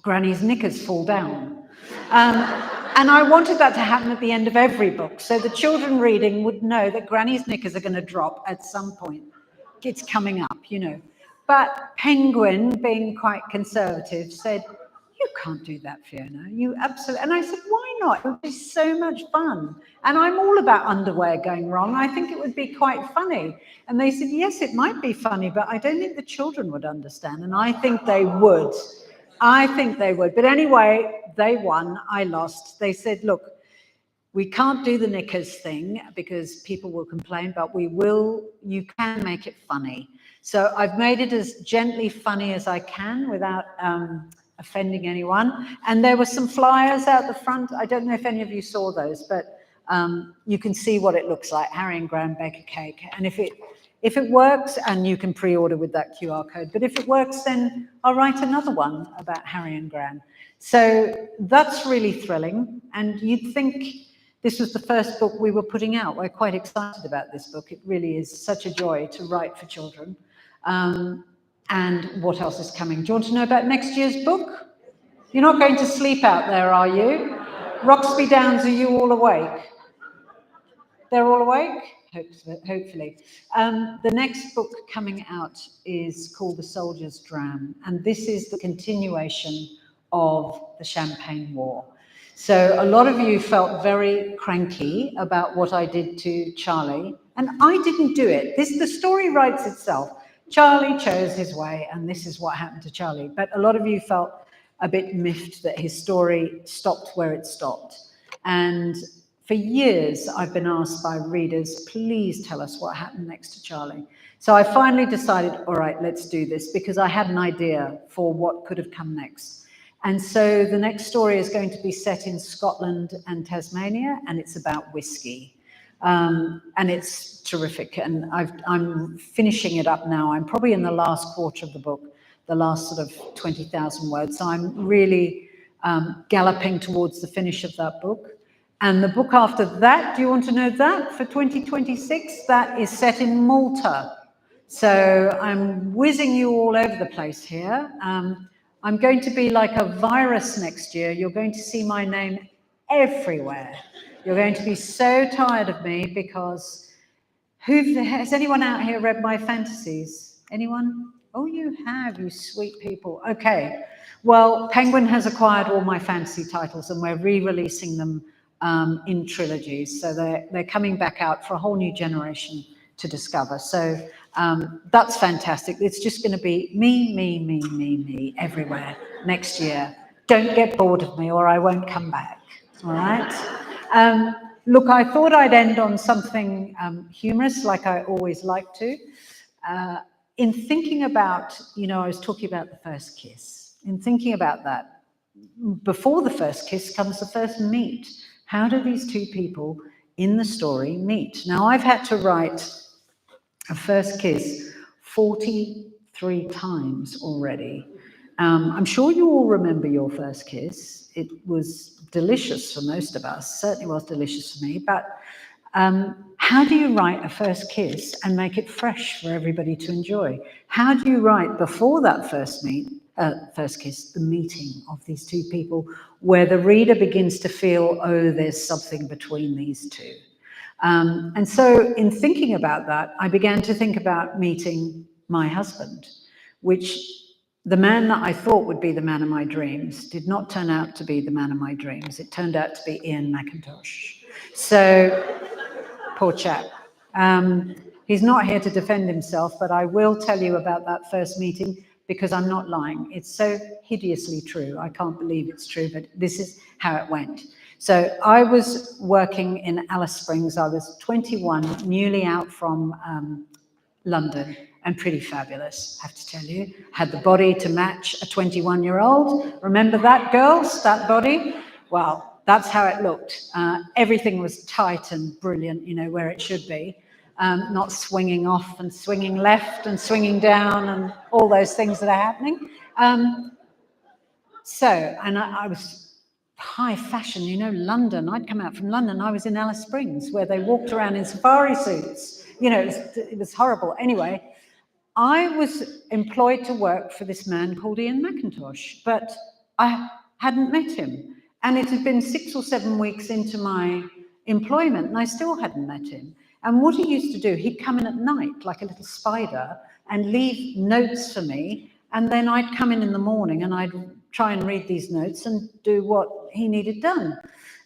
Granny's knickers fall down. And I wanted that to happen at the end of every book, so the children reading would know that Granny's knickers are going to drop at some point. It's coming up, But Penguin, being quite conservative, said, you can't do that, Fiona. You absolutely. And I said, why not? It would be so much fun. And I'm all about underwear going wrong. I think it would be quite funny. And they said, yes, it might be funny, but I don't think the children would understand. And I think they would. I think they would. But anyway, they won. I lost. They said, look, we can't do the knickers thing because people will complain, but you can make it funny. So I've made it as gently funny as I can without offending anyone. And there were some flyers out the front. I don't know if any of you saw those, but you can see what it looks like, Harry and Gran Bake a Cake. And if it works, and you can pre-order with that QR code, but if it works, then I'll write another one about Harry and Gran. So that's really thrilling. And you'd think this was the first book we were putting out. We're quite excited about this book. It really is such a joy to write for children. And what else is coming? Do you want to know about next year's book? You're not going to sleep out there, are you? Roxby Downs, are you all awake? They're all awake? Hopefully. The next book coming out is called The Soldier's Dram, and this is the continuation of the Champagne War. So a lot of you felt very cranky about what I did to Charlie, and I didn't do it. The story writes itself. Charlie chose his way, and this is what happened to Charlie. But a lot of you felt a bit miffed that his story stopped where it stopped. And for years, I've been asked by readers, please tell us what happened next to Charlie. So I finally decided, all right, let's do this, because I had an idea for what could have come next. And so the next story is going to be set in Scotland and Tasmania, and it's about whiskey. And it's terrific. And I'm finishing it up now. I'm probably in the last quarter of the book, the last sort of 20,000 words. So I'm really galloping towards the finish of that book. And the book after that, do you want to know that for 2026? That is set in Malta. So I'm whizzing you all over the place here. I'm going to be like a virus next year. You're going to see my name everywhere. You're going to be so tired of me because has anyone out here read my fantasies? Anyone? Oh, you have, you sweet people. Okay. Well, Penguin has acquired all my fantasy titles and we're re-releasing them in trilogies. So they're coming back out for a whole new generation to discover. So that's fantastic. It's just going to be me everywhere next year. Don't get bored of me or I won't come back. All right. Look, I thought I'd end on something humorous, like I always like to. In thinking about, I was talking about the first kiss. In thinking about that, before the first kiss comes the first meet. How do these two people in the story meet? Now, I've had to write a first kiss 43 times already. I'm sure you all remember your first kiss. It was delicious for most of us, certainly was delicious for me, but how do you write a first kiss and make it fresh for everybody to enjoy? How do you write before that first kiss, the meeting of these two people, where the reader begins to feel, oh, there's something between these two? And so in thinking about that, I began to think about meeting my husband, which the man that I thought would be the man of my dreams did not turn out to be the man of my dreams. It turned out to be Ian McIntosh. So, poor chap. He's not here to defend himself, but I will tell you about that first meeting because I'm not lying. It's so hideously true. I can't believe it's true, but this is how it went. So I was working in Alice Springs. I was 21, newly out from London, and pretty fabulous, I have to tell you. Had the body to match a 21-year-old. Remember that, girls, that body? Well, that's how it looked. Everything was tight and brilliant, where it should be. Not swinging off and swinging left and swinging down and all those things that are happening. I was high fashion, London. I'd come out from London. I was in Alice Springs where they walked around in safari suits. It was horrible. Anyway, I was employed to work for this man called Ian McIntosh, but I hadn't met him. And it had been 6 or 7 weeks into my employment and I still hadn't met him. And what he used to do, he'd come in at night like a little spider and leave notes for me. And then I'd come in the morning and I'd try and read these notes and do what he needed done.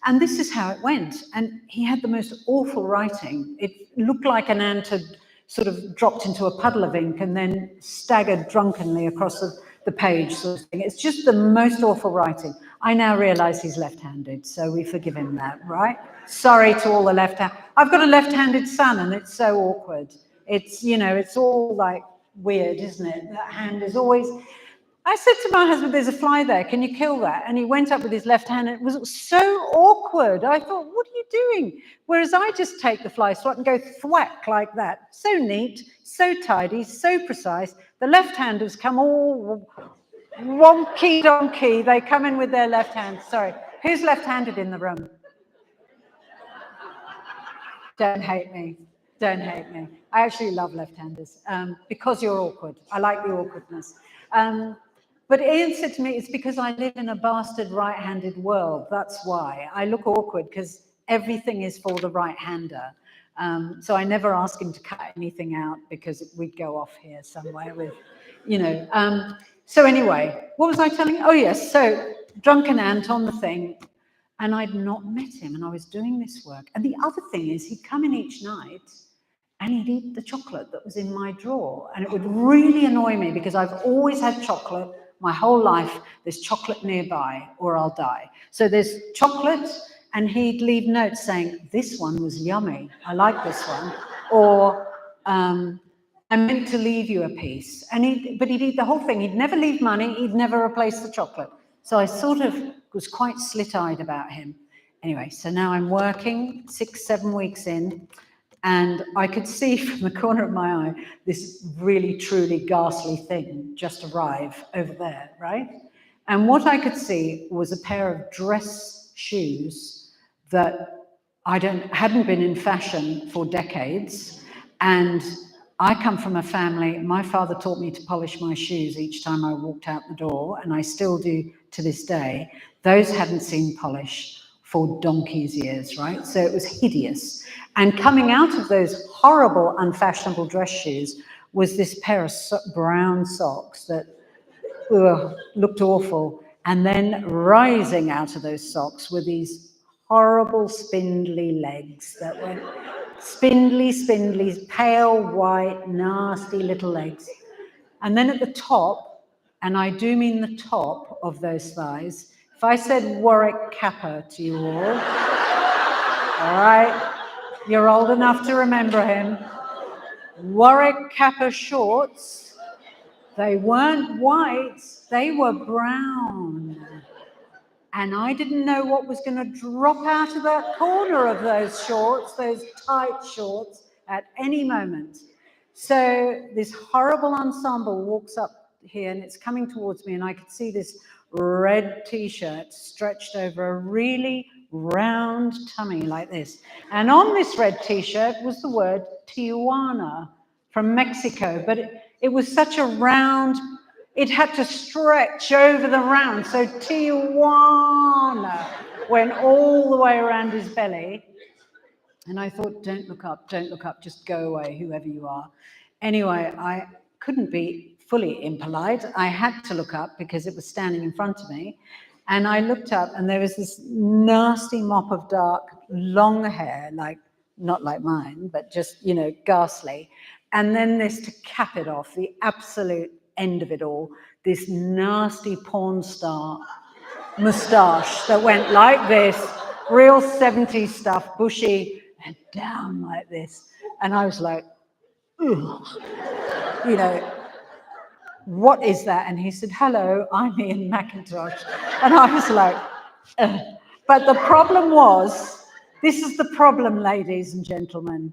And this is how it went. And he had the most awful writing. It looked like an ant had sort of dropped into a puddle of ink and then staggered drunkenly across the page sort of thing. It's just the most awful writing. I now realize he's left-handed, so we forgive him that, right? Sorry to all the left-handed. I've got a left-handed son and it's so awkward. It's, it's all like weird, isn't it? That hand is always... I said to my husband, there's a fly there, can you kill that? And he went up with his left hand and it was so awkward. I thought, what are you doing? Whereas I just take the fly swat and go thwack like that. So neat, so tidy, so precise. The left-handers come all wonky donkey. They come in with their left hand. Sorry. Who's left-handed in the room? Don't hate me. Don't hate me. I actually love left-handers because you're awkward. I like the awkwardness. But Ian said to me, it's because I live in a bastard right-handed world. That's why. I look awkward because everything is for the right-hander. So I never ask him to cut anything out because we'd go off here somewhere with, So anyway, what was I telling you? Oh, yes. So drunken ant on the thing. And I'd not met him and I was doing this work. And the other thing is he'd come in each night and he'd eat the chocolate that was in my drawer. And it would really annoy me because I've always had chocolate my whole life, there's chocolate nearby or I'll die. So there's chocolate, and he'd leave notes saying, this one was yummy, I like this one. Or, I meant to leave you a piece. But he'd eat the whole thing. He'd never leave money. He'd never replace the chocolate. So I sort of was quite slit-eyed about him. Anyway, so now I'm working 6-7 weeks in, and I could see from the corner of my eye this really, truly ghastly thing just arrive over there, right? And what I could see was a pair of dress shoes that hadn't been in fashion for decades. And I come from a family, my father taught me to polish my shoes each time I walked out the door, and I still do to this day. Those hadn't seen polish for donkey's years, right? So it was hideous. And coming out of those horrible, unfashionable dress shoes was this pair of brown socks that looked awful. And then rising out of those socks were these horrible, spindly legs that went spindly, pale white, nasty little legs. And then at the top, and I do mean the top of those thighs, if I said Warwick Capper to you all right, you're old enough to remember him. Warwick Capper shorts, they weren't white, they were brown. And I didn't know what was going to drop out of that corner of those shorts, those tight shorts, at any moment. So this horrible ensemble walks up here, and it's coming towards me, and I could see this red T-shirt stretched over a really round tummy like this. And on this red T-shirt was the word Tijuana from Mexico, but it was such a round, it had to stretch over the round. So Tijuana went all the way around his belly. And I thought, don't look up, just go away, whoever you are. Anyway, I couldn't be fully impolite. I had to look up because it was standing in front of me. And I looked up, and there was this nasty mop of dark, long hair, like, not like mine, but just, you know, ghastly. And then this, to cap it off, the absolute end of it all, this nasty porn star moustache that went like this, real 70s stuff, bushy, and down like this. And I was like, ugh, you know, what is that? And he said, hello, I'm Ian McIntosh. And I was like, ugh. But the problem was, this is the problem, ladies and gentlemen.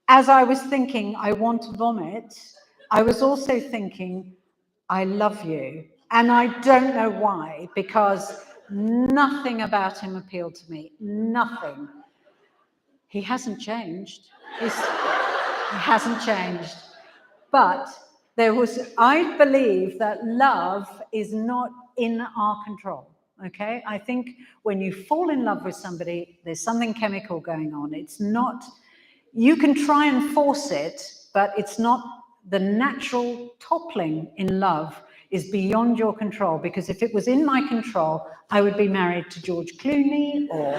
As I was thinking, I want to vomit, I was also thinking, I love you. And I don't know why, because nothing about him appealed to me, nothing. He hasn't changed. He hasn't changed. But I believe that love is not in our control, okay? I think when you fall in love with somebody, there's something chemical going on. It's not, you can try and force it, but it's not, the natural toppling in love is beyond your control, because if it was in my control, I would be married to George Clooney or,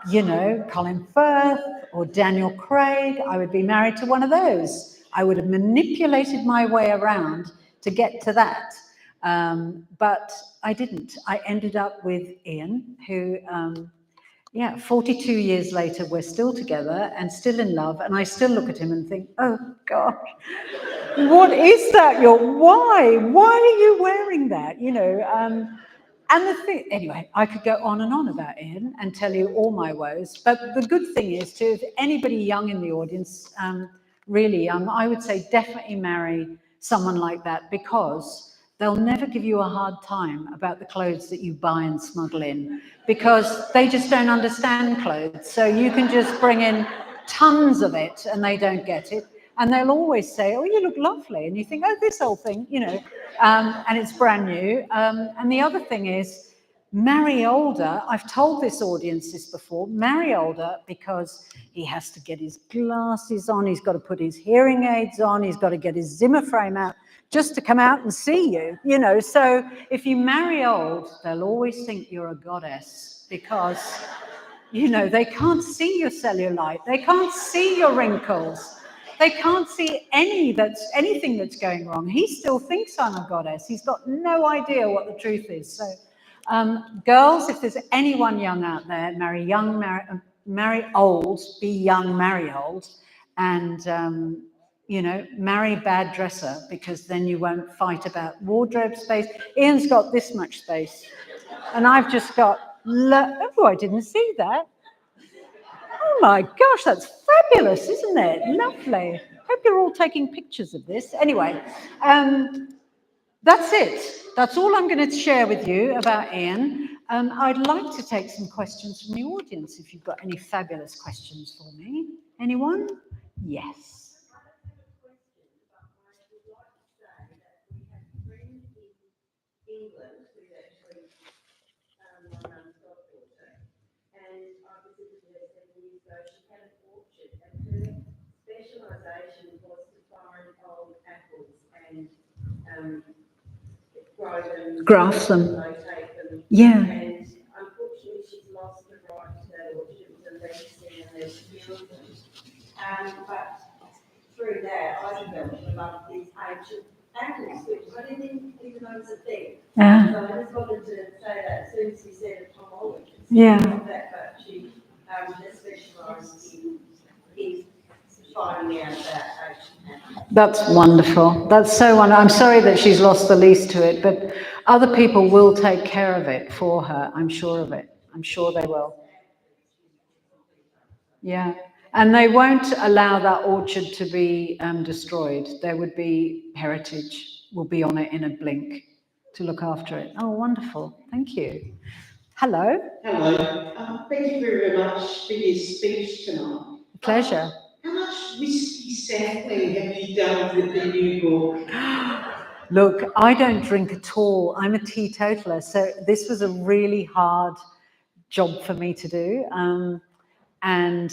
you know, Colin Firth or Daniel Craig. I would be married to one of those. I would have manipulated my way around to get to that. But I didn't. I ended up with Ian, who, 42 years later, we're still together and still in love. And I still look at him and think, oh, God, what is that? Why are you wearing that? You know, and the thing, anyway, I could go on and on about Ian and tell you all my woes. But the good thing is, if anybody young in the audience, really young, I would say definitely marry someone like that, because they'll never give you a hard time about the clothes that you buy and smuggle in, because they just don't understand clothes. So you can just bring in tons of it and they don't get it. And they'll always say, oh, you look lovely. And you think, oh, this old thing, you know, and it's brand new. And the other thing is, marry older. I've told this audience this before, marry older, because he has to get his glasses on, he's got to put his hearing aids on, he's got to get his Zimmer frame out just to come out and see you, you know. So if you marry old, they'll always think you're a goddess, because, you know, they can't see your cellulite, they can't see your wrinkles, they can't see anything that's going wrong. He still thinks I'm a goddess. He's got no idea what the truth is. So, girls, if there's anyone young out there, marry young, marry old, be young, marry old, and you know, marry bad dresser, because then you won't fight about wardrobe space. Ian's got this much space, and I've just got. Oh, I didn't see that. Oh my gosh, that's fabulous, isn't it? Lovely. Hope you're all taking pictures of this. Anyway, that's it. That's all I'm going to share with you about Ian. I'd like to take some questions from the audience if you've got any fabulous questions for me. Anyone? Yes. Specialisation was to find old apples and grow them, graft them, rotate them. Yeah. And unfortunately, she's lost the right to that orchard, the legacy and the skills. But through that, I developed a love of these ancient apples, which I didn't even know was a thing. Yeah. So I just wanted to say that as soon as you said it, Tom Olive. Yeah. But she has specialised in finding out about ancient apples. That's wonderful. That's so wonderful. I'm sorry that she's lost the lease to it, but other people will take care of it for her. I'm sure of it. I'm sure they will. Yeah. And they won't allow that orchard to be destroyed. There would be heritage, will be on it in a blink to look after it. Oh, wonderful. Thank you. Hello. Hello. Thank you very much for your speech tonight. Pleasure. How much whiskey sampling have you done with the new book? Look, I don't drink at all. I'm a teetotaler, so this was a really hard job for me to do. And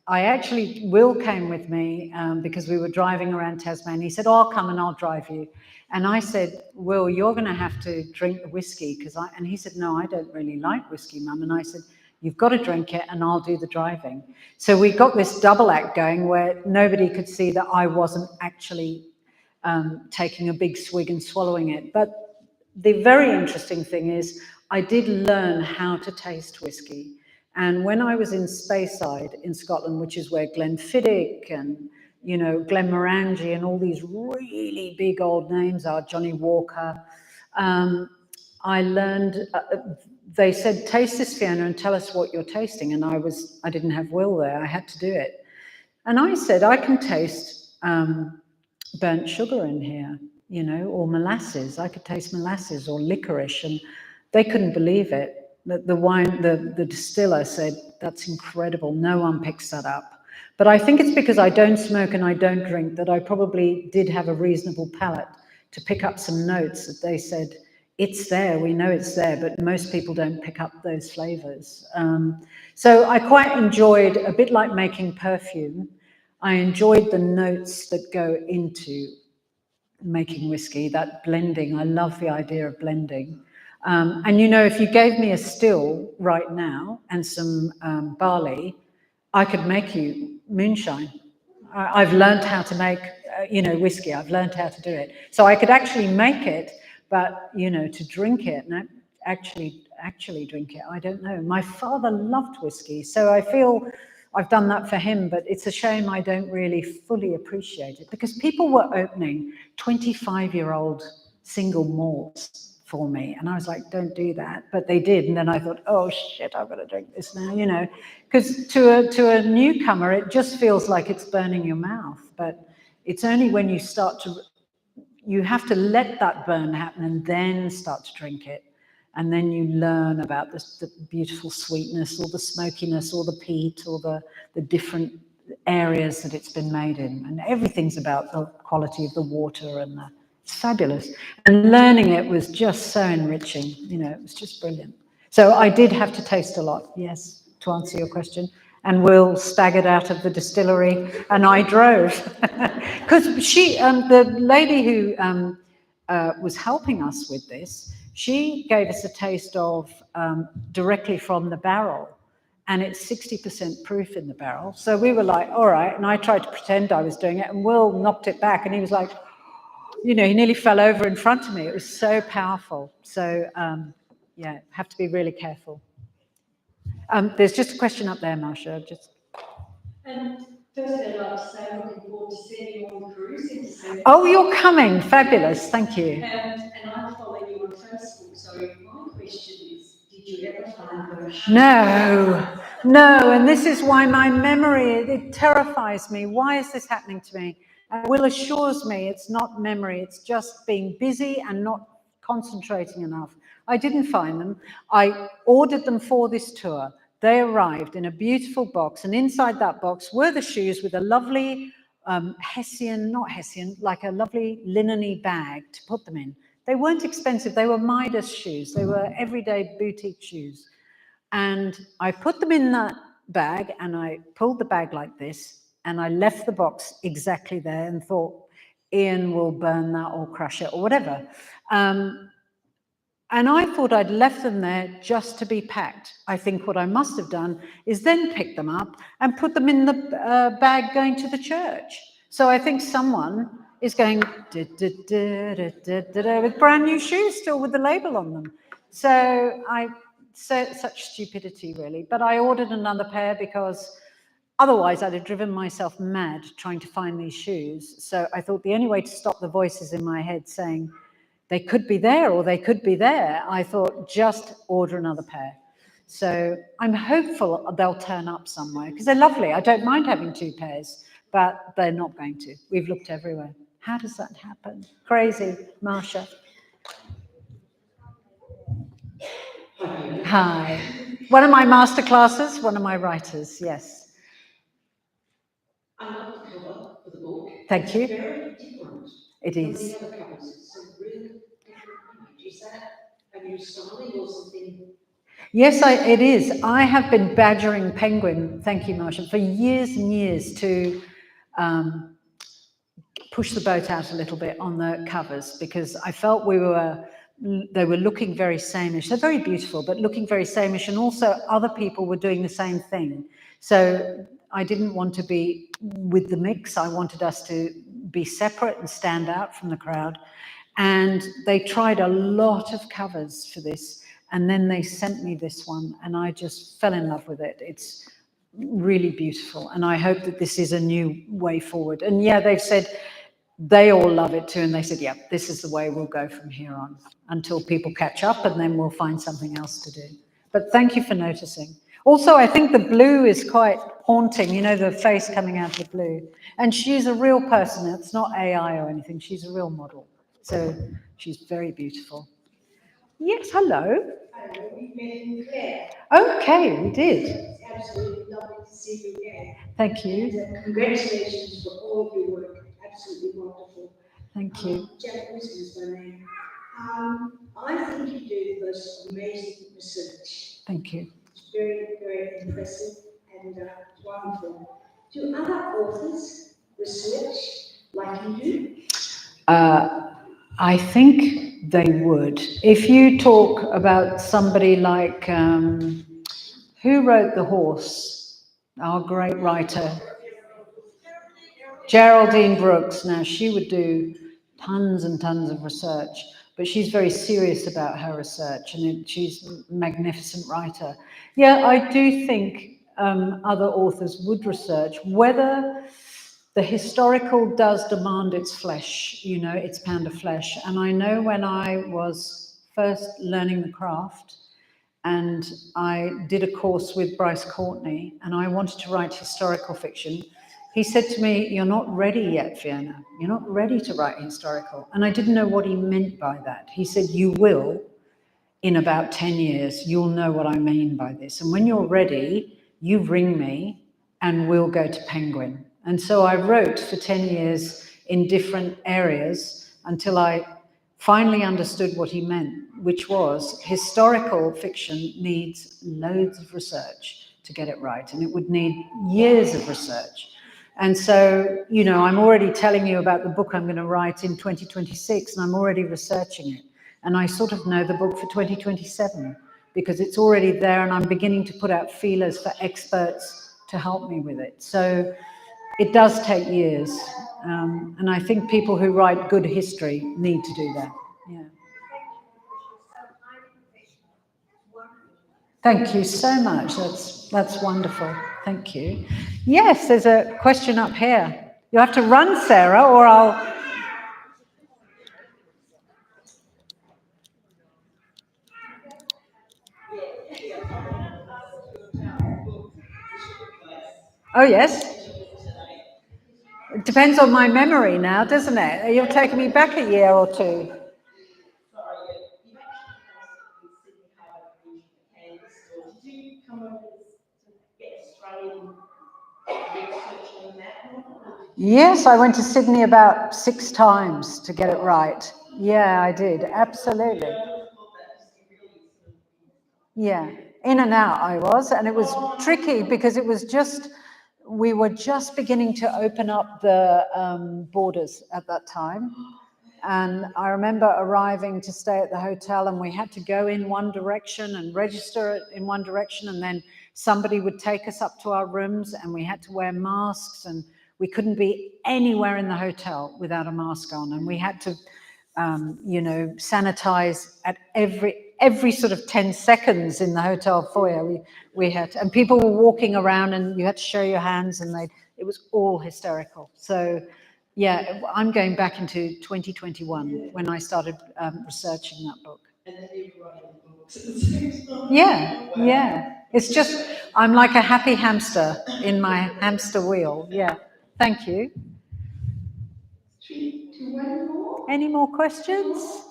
I actually, Will came with me because we were driving around Tasmania. He said, "Oh, I'll come and I'll drive you." And I said, "Will, you're going to have to drink the whiskey," and he said, "No, I don't really like whiskey, Mum." And I said, "You've got to drink it and I'll do the driving." So we got this double act going where nobody could see that I wasn't actually taking a big swig and swallowing it. But the very interesting thing is I did learn how to taste whiskey. And when I was in Speyside in Scotland, which is where Glenfiddich and, you know, Glenmorangie and all these really big old names are, Johnny Walker, I learned, they said, "Taste this, Fiona, and tell us what you're tasting." And I didn't have Will there, I had to do it. And I said, "I can taste burnt sugar in here, you know, or molasses. I could taste molasses or licorice." And they couldn't believe it. The distiller said, "That's incredible. No one picks that up." But I think it's because I don't smoke and I don't drink that I probably did have a reasonable palate to pick up some notes that they said, "It's there, we know it's there," but most people don't pick up those flavors. So I quite enjoyed, a bit like making perfume, I enjoyed the notes that go into making whiskey, that blending. I love the idea of blending. And you know, if you gave me a still right now and some barley, I could make you moonshine. I've learned how to make, you know, whiskey. I've learned how to do it. So I could actually make it, but, you know, to drink it and actually drink it, I don't know. My father loved whiskey, so I feel I've done that for him, but it's a shame I don't really fully appreciate it because people were opening 25-year-old single malts for me. And I was like, "Don't do that." But they did. And then I thought, "Oh shit, I've got to drink this now," you know, because to a newcomer, it just feels like it's burning your mouth. But it's only when you start to, you have to let that burn happen and then start to drink it. And then you learn about the beautiful sweetness or the smokiness or the peat or the different areas that it's been made in. And everything's about the quality of the water and it's fabulous. And learning it was just so enriching, you know, it was just brilliant. So I did have to taste a lot, yes, to answer your question. And Will staggered out of the distillery and I drove. Because the lady who was helping us with this, she gave us a taste of directly from the barrel. and it's 60% proof in the barrel. So we were like, all right. And I tried to pretend I was doing it, and Will knocked it back, and he was like, you know, he nearly fell over in front of me. It was so powerful. So, yeah, have to be really careful. There's just a question up there, Marsha. Firstly, I'd like to say I'm looking forward to seeing you on the cruise in December. Oh, you're coming. Fabulous. Thank you. And I follow you on Facebook, so my question is, did you ever find those? No. And this is why my memory, it terrifies me. Why is this happening to me? And Will assures me it's not memory. It's just being busy and not concentrating enough. I didn't find them. I ordered them for this tour. They arrived in a beautiful box, and inside that box were the shoes with a lovely like a lovely linen-y bag to put them in. They weren't expensive. They were Midas shoes. They were everyday boutique shoes. And I put them in that bag, and I pulled the bag like this, and I left the box exactly there and thought, Ian will burn that or crush it or whatever. And I thought I'd left them there just to be packed. I think what I must have done is then pick them up and put them in the bag going to the church. So I think someone is going with brand new shoes still with the label on them. So such stupidity, really. But I ordered another pair because otherwise I'd have driven myself mad trying to find these shoes. So I thought the only way to stop the voices in my head saying, they could be there or they could be there, I thought just order another pair. So I'm hopeful they'll turn up somewhere because they're lovely. I don't mind having two pairs, but they're not going to. We've looked everywhere. How does that happen? Crazy. Marsha. Hi. One of my master classes, one of my writers, yes. I love the cover for the book. Thank you. It's very different. It is. From the other covers. It's a real different image. Is that a new styling or something? Yes, it is. I have been badgering Penguin, thank you, Marsha, for years and years to push the boat out a little bit on the covers because I felt they were looking very sameish. They're very beautiful, but looking very sameish, and also other people were doing the same thing. So I didn't want to be with the mix. I wanted us to be separate and stand out from the crowd. And they tried a lot of covers for this, and then they sent me this one, and I just fell in love with it. It's really beautiful, and I hope that this is a new way forward. And yeah, they've said they all love it too, and they said, yeah, this is the way we'll go from here on until people catch up, and then we'll find something else to do. But thank you for noticing. Also, I think the blue is quite haunting, you know, the face coming out of the blue. And she's a real person. It's not AI or anything. She's a real model. So she's very beautiful. Yes, hello. Hello, we met in Clare. Okay, we did. It's absolutely lovely to see you again. Thank you. And congratulations for all of your work. Absolutely wonderful. Thank you. Jack Wilson is my name. I think you do the most amazing research. Thank you. It's very, very impressive and wonderful. Do other authors research like you do? I think they would. If you talk about somebody like, who wrote The Horse? Our great writer. Geraldine Brooks. Now, she would do tons and tons of research, but she's very serious about her research, and she's a magnificent writer. Yeah, I do think other authors would research whether the historical does demand its flesh, you know, its pound of flesh. And I know when I was first learning the craft, and I did a course with Bryce Courtney, and I wanted to write historical fiction, he said to me, "You're not ready yet, Fiona. You're not ready to write historical." And I didn't know what he meant by that. He said, "You will, in about 10 years, you'll know what I mean by this. And when you're ready, you ring me and we'll go to Penguin." And so I wrote for 10 years in different areas until I finally understood what he meant, which was historical fiction needs loads of research to get it right, and it would need years of research. And so, you know, I'm already telling you about the book I'm going to write in 2026, and I'm already researching it. And I sort of know the book for 2027. because it's already there, and I'm beginning to put out feelers for experts to help me with it. So it does take years, and I think people who write good history need to do that. Yeah. Thank you so much. That's wonderful. Thank you. Yes, there's a question up here. You have to run, Sarah, or I'll... Oh, yes. It depends on my memory now, doesn't it? You're taking me back a year or two. Yes, I went to Sydney about 6 times to get it right. Yeah, I did. Absolutely. Yeah, in and out I was, and it was tricky because it was just, we were just beginning to open up the borders at that time. And I remember arriving to stay at the hotel, and we had to go in one direction and register it in one direction, and then somebody would take us up to our rooms, and we had to wear masks, and we couldn't be anywhere in the hotel without a mask on, and we had to sanitize at every sort of 10 seconds in the hotel foyer. We had, and people were walking around, and you had to show your hands, and it was all hysterical. So yeah, I'm going back into 2021 when I started researching that book. And then you were writing books at the same time. Yeah. It's just, I'm like a happy hamster in my hamster wheel. Yeah. Thank you. One more? Any more questions?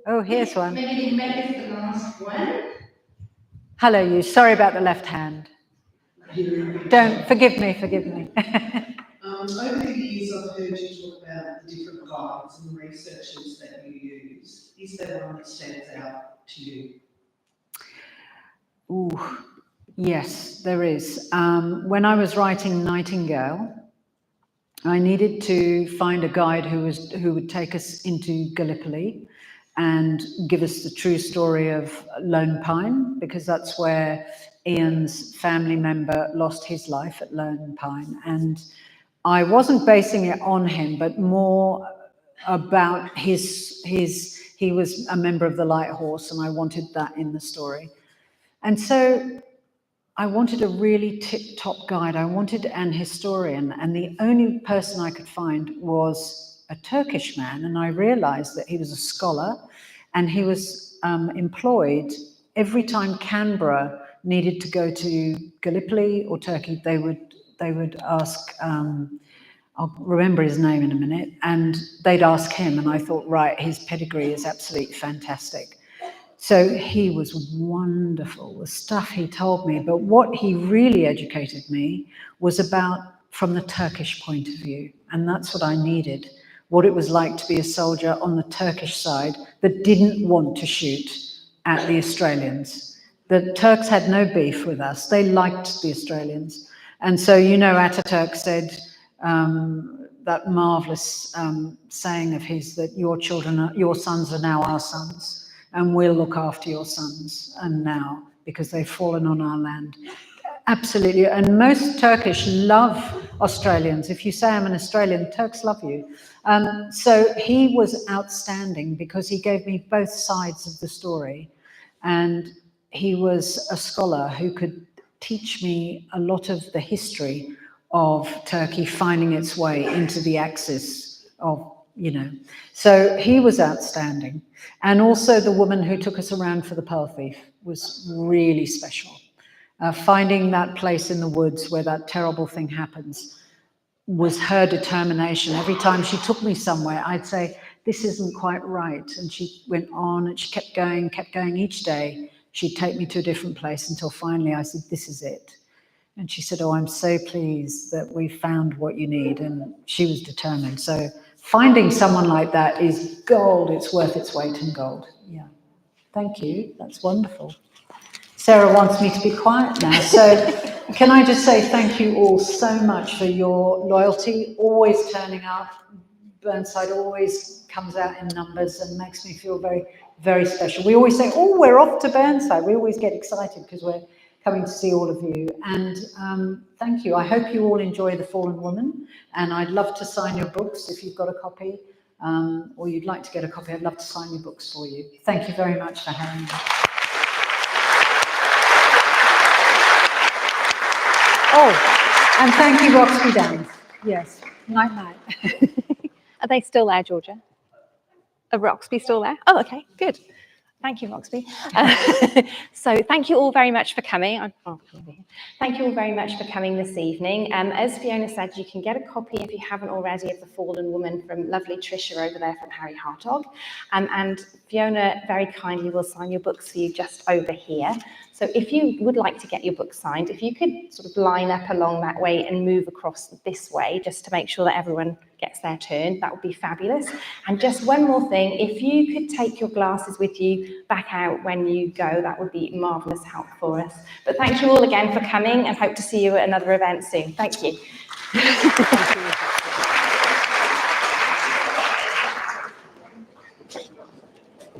Oh, here's one. Maybe the last one. Hello, you. Sorry about the left hand. Don't, forgive me. Over the years, I've heard you talk about the different guides and the researchers that you use. Is there one that stands out to you? Ooh, yes, there is. When I was writing Nightingale, I needed to find a guide who would take us into Gallipoli and give us the true story of Lone Pine, because that's where Ian's family member lost his life, at Lone Pine. And I wasn't basing it on him, but more about he was a member of the Light Horse, and I wanted that in the story. And so I wanted a really tip-top guide. I wanted an historian, and the only person I could find was a Turkish man, and I realized that he was a scholar, and he was employed every time Canberra needed to go to Gallipoli or Turkey. They would ask, I'll remember his name in a minute, and they'd ask him, and I thought, right, his pedigree is absolutely fantastic. So he was wonderful, the stuff he told me, but what he really educated me was about from the Turkish point of view, and that's what I needed, what it was like to be a soldier on the Turkish side that didn't want to shoot at the Australians. The Turks had no beef with us, they liked the Australians. And so, Ataturk said that marvellous saying of his that your sons are now our sons, and we'll look after your sons, and now, because they've fallen on our land. Absolutely, and most Turkish love Australians. If you say I'm an Australian, Turks love you. So he was outstanding because he gave me both sides of the story, and he was a scholar who could teach me a lot of the history of Turkey finding its way into the axis of, So he was outstanding. And also the woman who took us around for the Pearl Thief was really special. Finding that place in the woods where that terrible thing happens was her determination. Every time she took me somewhere, I'd say, this isn't quite right. And she went on and she kept going each day. She'd take me to a different place until finally I said, this is it. And she said, oh, I'm so pleased that we found what you need. And she was determined. So finding someone like that is gold. It's worth its weight in gold. Yeah. Thank you. That's wonderful. Sarah wants me to be quiet now. So can I just say thank you all so much for your loyalty, always turning up. Burnside always comes out in numbers and makes me feel very very special. We always say, oh, we're off to Burnside. We always get excited because we're coming to see all of you. And thank you. I hope you all enjoy The Fallen Woman. And I'd love to sign your books if you've got a copy, or you'd like to get a copy. I'd love to sign your books for you. Thank you very much for having me. Oh, and thank you, Roxby Downs. Yes, night night. Are they still there, Georgia? Are Roxby still there? Oh, okay, good. Thank you, Roxby. So thank you all very much for coming. Thank you all very much for coming this evening. As Fiona said, you can get a copy, if you haven't already, of The Fallen Woman from lovely Tricia over there from Harry Hartog. And Fiona very kindly will sign your books for you just over here. So if you would like to get your book signed, if you could sort of line up along that way and move across this way, just to make sure that everyone gets their turn, that would be fabulous. And just one more thing, if you could take your glasses with you back out when you go, that would be marvellous help for us. But thank you all again for coming, and hope to see you at another event soon. Thank you. Thank you.